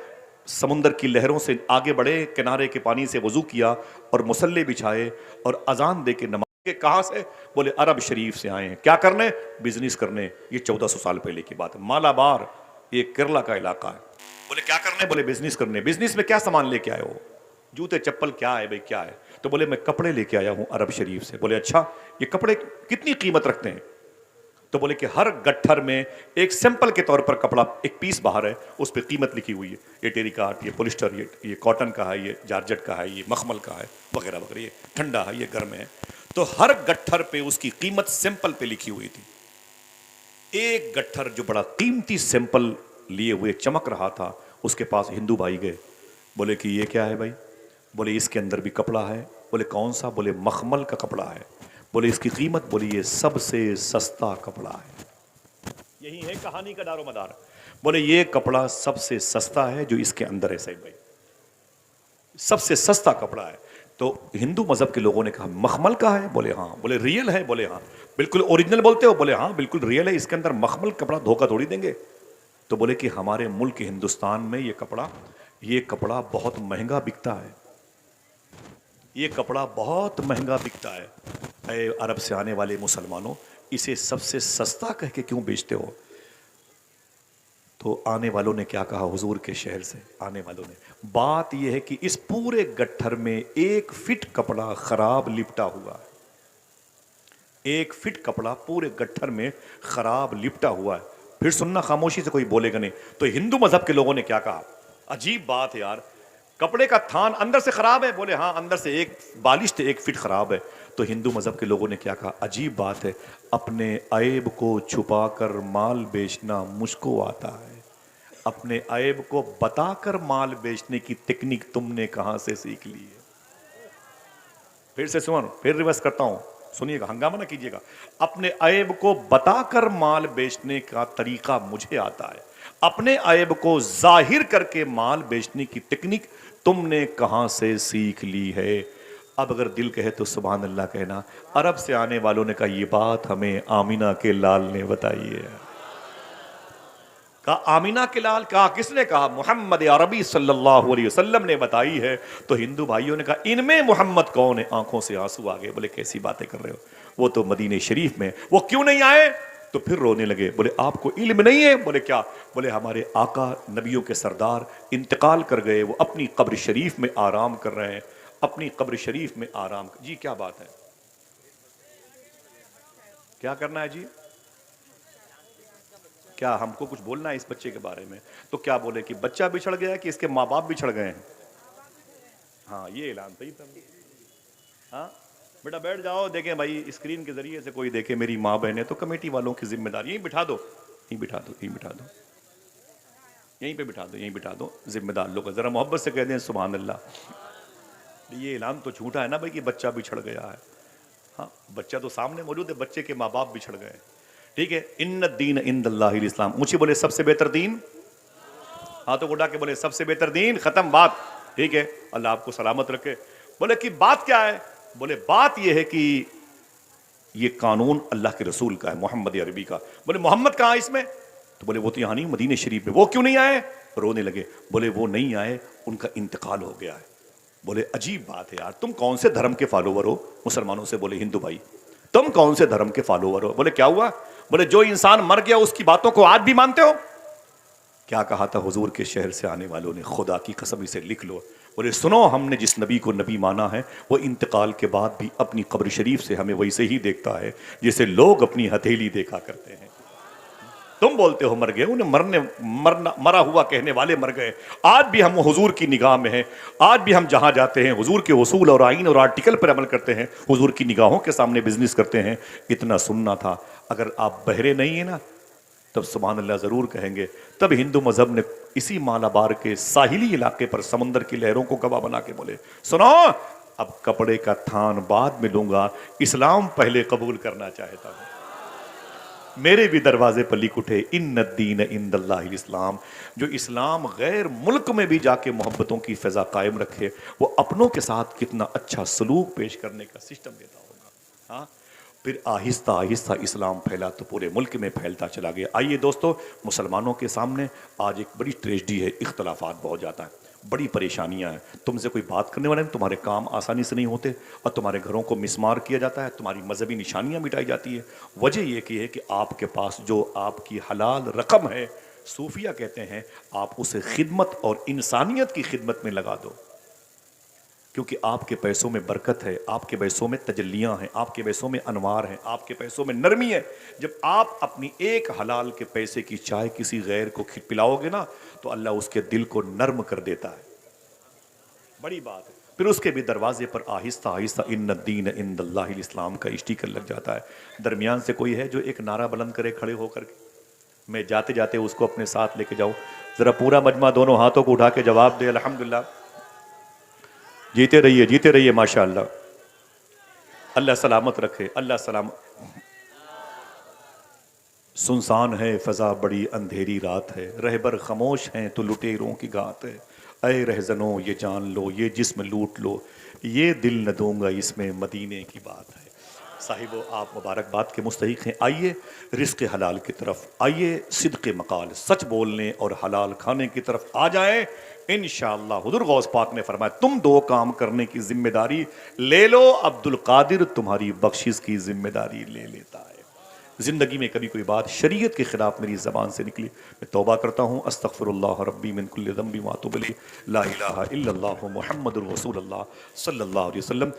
समुंदर की लहरों से आगे बढ़े, किनारे के पानी से वजू किया और मुसल्ले बिछाए और अजान दे के नमाज के। कहां से? बोले अरब शरीफ से आए हैं। क्या करने? बिजनेस करने। ये 1400 साल पहले की बात है। मालाबार ये केरला का इलाका है। बोले क्या करने? बोले बिजनेस करने। बिजनेस में क्या सामान लेके आए हो? जूते चप्पल क्या है भाई, क्या है? तो बोले मैं कपड़े लेके आया हूं अरब शरीफ से। बोले अच्छा, ये कपड़े कितनी कीमत रखते हैं? तो बोले कि हर गट्ठर में एक सैंपल के तौर पर कपड़ा, एक पीस बाहर है, उस पर कीमत लिखी हुई है। ये टेरिकाट, ये पॉलिस्टर, ये कॉटन का है, ये जारजट का है, ये मखमल का है, वगैरह वगैरह। ये ठंडा है, ये गर्म है। तो हर गट्ठर पे उसकी कीमत सैंपल पे लिखी हुई थी। एक गट्ठर जो बड़ा कीमती सैंपल लिए हुए चमक रहा था, उसके पास हिंदू भाई गए। बोले कि ये क्या है भाई? बोले इसके अंदर भी कपड़ा है। बोले कौन सा? बोले मखमल का कपड़ा है। बोले इसकी कीमत? बोले ये सबसे सस्ता कपड़ा है। यही है कहानी का दारो मदार। बोले ये कपड़ा सबसे सस्ता है जो इसके अंदर है सैयद भाई, सबसे सस्ता कपड़ा है। तो हिंदू मजहब के लोगों ने कहा मखमल का है? बोले हाँ। बोले रियल है? बोले हाँ। बिल्कुल ओरिजिनल बोलते हो? बोले हाँ बिल्कुल रियल है, इसके अंदर मखमल कपड़ा धोखा थोड़ी देंगे। तो बोले कि हमारे मुल्क हिंदुस्तान में ये कपड़ा बहुत महंगा बिकता है, ये कपड़ा बहुत महंगा बिकता है। ऐ अरब से आने वाले मुसलमानों, इसे सबसे सस्ता कह के क्यों बेचते हो? तो आने वालों ने क्या कहा? हुजूर के शहर से आने वालों ने, बात यह है कि इस पूरे गट्ठर में 1 फीट कपड़ा खराब लिपटा हुआ है। 1 फीट कपड़ा पूरे गट्ठर में खराब लिपटा हुआ है। फिर सुनना, खामोशी से कोई बोलेगा नहीं। तो हिंदू मजहब के लोगों ने क्या कहा? अजीब बात है यार, कपड़े का थान अंदर से खराब है? बोले हाँ, अंदर से एक बालिश 1 फीट खराब है। तो हिंदू मजहब के लोगों ने क्या कहा? अजीब बात है, अपने ऐब को छुपाकर माल बेचना मुझको आता है, अपने ऐब को बताकर माल बेचने की टेक्निक तुमने कहां से सीख ली है? फिर से सुन, फिर रिवर्स करता हूं, सुनिएगा, हंगामा ना कीजिएगा। अपने ऐब को बताकर माल बेचने का तरीका मुझे आता है, अपने ऐब को जाहिर करके माल बेचने की टेक्निक तुमने कहां से सीख ली है? अब अगर दिल कहे तो सुभान अल्लाह कहना। अरब से आने वालों ने कहा ये बात हमें आमिना के लाल ने बताई है। कहा आमिना के लाल? कहा किसने कहा? मोहम्मद अरबी सल्लल्लाहु अलैहि वसल्लम ने बताई है। तो हिंदू भाइयों ने कहा इनमें मोहम्मद कौन है? आंखों से आंसू आ गए। बोले कैसी बातें कर रहे हो, वो तो मदीने शरीफ में, वो क्यों नहीं आए? तो फिर रोने लगे। बोले आपको इल्म नहीं है? बोले क्या? बोले हमारे आका नबियों के सरदार इंतकाल कर गए, वो अपनी कब्र शरीफ में आराम कर रहे हैं, अपनी कब्र शरीफ में आराम। जी क्या बात है, क्या करना है जी? क्या हमको कुछ बोलना है इस बच्चे के बारे में? तो क्या बोले कि बच्चा बिछड़ गया कि इसके माँ बाप बिछड़ गए हैं? हाँ ये ऐलान सही था। हाँ बेटा बैठ जाओ, देखें भाई स्क्रीन के जरिए से कोई देखे मेरी माँ बहन है, तो कमेटी वालों की जिम्मेदारी, यहीं बिठा दो, यहीं बिठा दो, यहीं बिठा दो, यहीं पे बिठा दो, यहीं बिठा दो, जिम्मेदार लोग जरा मोहब्बत से कह दें सुभान अल्लाह। ये ऐलान तो झूठा है ना भाई कि बच्चा बिछड़ गया है। हाँ बच्चा तो सामने मौजूद है, बच्चे के माँ बाप बिछड़ गए। ठीक है, इन्न दीन इंदल्लाहिल इस्लाम, ऊंची बोले सबसे बेहतर दीन, हाथों को उठा के बोले सबसे बेहतर दीन, खत्म बात। ठीक है, अल्लाह आपको सलामत रखे। बोले कि बात क्या है? बोले बात यह है कि ये कानून अल्लाह के रसूल का है, मोहम्मद अरबी का। बोले मोहम्मद कहाँ इसमें? तो बोले वो तो यहाँ नहीं, मदीने शरीफ में। वो क्यों नहीं आए? रोने लगे। बोले वो नहीं आए, उनका इंतकाल हो गया है। बोले अजीब बात है यार, तुम कौन से धर्म के फॉलोवर हो? मुसलमानों से बोले हिंदू भाई, तुम कौन से धर्म के फॉलोवर हो? बोले क्या हुआ? बोले जो इंसान मर गया उसकी बातों को आज भी मानते हो। क्या कहा था हुजूर के शहर से आने वालों ने? खुदा की कसम इसे लिख लो। बोले सुनो, हमने जिस नबी को नबी माना है वो इंतकाल के बाद भी अपनी कब्र शरीफ से हमें वैसे ही देखता है जैसे लोग अपनी हथेली देखा करते हैं। तुम बोलते हो मर गए, उन्हें मरा हुआ कहने वाले मर गए। आज भी हम हुजूर की निगाह में हैं। आज भी हम जहां जाते हैं हुजूर के उसूल और आइन और आर्टिकल पर अमल करते हैं, हुजूर की निगाहों के सामने बिजनेस करते हैं। इतना सुनना था। अगर आप बहरे नहीं है ना, तब सुभान अल्लाह जरूर कहेंगे। तब हिंदू मजहब ने इसी मालाबार के साहिली इलाके पर समंदर की लहरों को गवाह बना के बोले सुनो, अब कपड़े का थान बाद में लूंगा, इस्लाम पहले कबूल करना चाहता हूं। मेरे भी दरवाजे पर लिख उठे इन्न दीन इंदल्लाहिल इस्लाम। जो इस्लाम गैर मुल्क में भी जाके मोहब्बतों की फिजा कायम रखे, वो अपनों के साथ कितना अच्छा सलूक पेश करने का सिस्टम देता होगा। हाँ, फिर आहिस्ता आहिस्ता इस्लाम फैला तो पूरे मुल्क में फैलता चला गया। आइए दोस्तों, मुसलमानों के सामने आज एक बड़ी ट्रेजेडी है, इख्तलाफात बहुत ज़्यादा है, बड़ी परेशानियां हैं। तुमसे कोई बात करने वाले नहीं, तुम्हारे काम आसानी से नहीं होते और तुम्हारे घरों को मिसमार किया जाता है, तुम्हारी मजहबी निशानियां मिटाई जाती है। वजह यह कि है कि आपके पास जो आपकी हलाल रकम है, सूफिया कहते हैं आप उसे खिदमत और इंसानियत की खिदमत में लगा दो, क्योंकि आपके पैसों में बरकत है, आपके पैसों में तजल्लियां हैं, आपके पैसों में अनवार हैं, आपके पैसों में नरमी है। जब आप अपनी एक हलाल के पैसे की चाय किसी गैर को पिलाओगे ना, तो अल्लाह उसके दिल को नर्म कर देता है। बड़ी बात है। फिर उसके भी दरवाजे पर आहिस्ता आहिस्ता इन्न दीन इंदल्लाहिल इस्लाम का स्टिकर लग जाता है। दरमियान से कोई है जो एक नारा बुलंद करे खड़े होकर के? मैं जाते जाते उसको अपने साथ लेके जाऊं। जरा पूरा मजमा दोनों हाथों को उठा के जवाब दे अल्हम्दुलिल्लाह। जीते रहिए माशाअल्लाह। अल्लाह सलामत रखे, अल्लाह सलामत। सुनसान है फजा, बड़ी अंधेरी रात है, रहबर खामोश हैं तो लुटेरों की गात है। अय रहजनो ये जान लो, ये जिस्म लूट लो, ये दिल न दूंगा, इसमें मदीने की बात है। साहिबो, आप मुबारकबाद के मुस्तहिक हैं। आइए रिज़्क़ हलाल की तरफ, आइए सिद्क़ मकाल, सच बोलने और हलाल खाने की तरफ आ जाएं। इंशाअल्लाह हुज़ूर गौस पाक ने फरमाया तुम दो काम करने की जिम्मेदारी ले लो, अब्दुल कादिर तुम्हारी बख्शिश की जिम्मेदारी ले लेता है। जिंदगी में कभी कोई बात शरीयत के खिलाफ मेरी जबान से निकली, मैं तौबा करता हूँ, अस्तगफिरुल्लाह रब्बी मिन कुल्लि ज़ंबि व अतूबु इलैहि, ला इलाहा इल्लल्लाहु मुहम्मदुर रसूलुल्लाह सल्लल्लाहु अलैहि वसल्लम।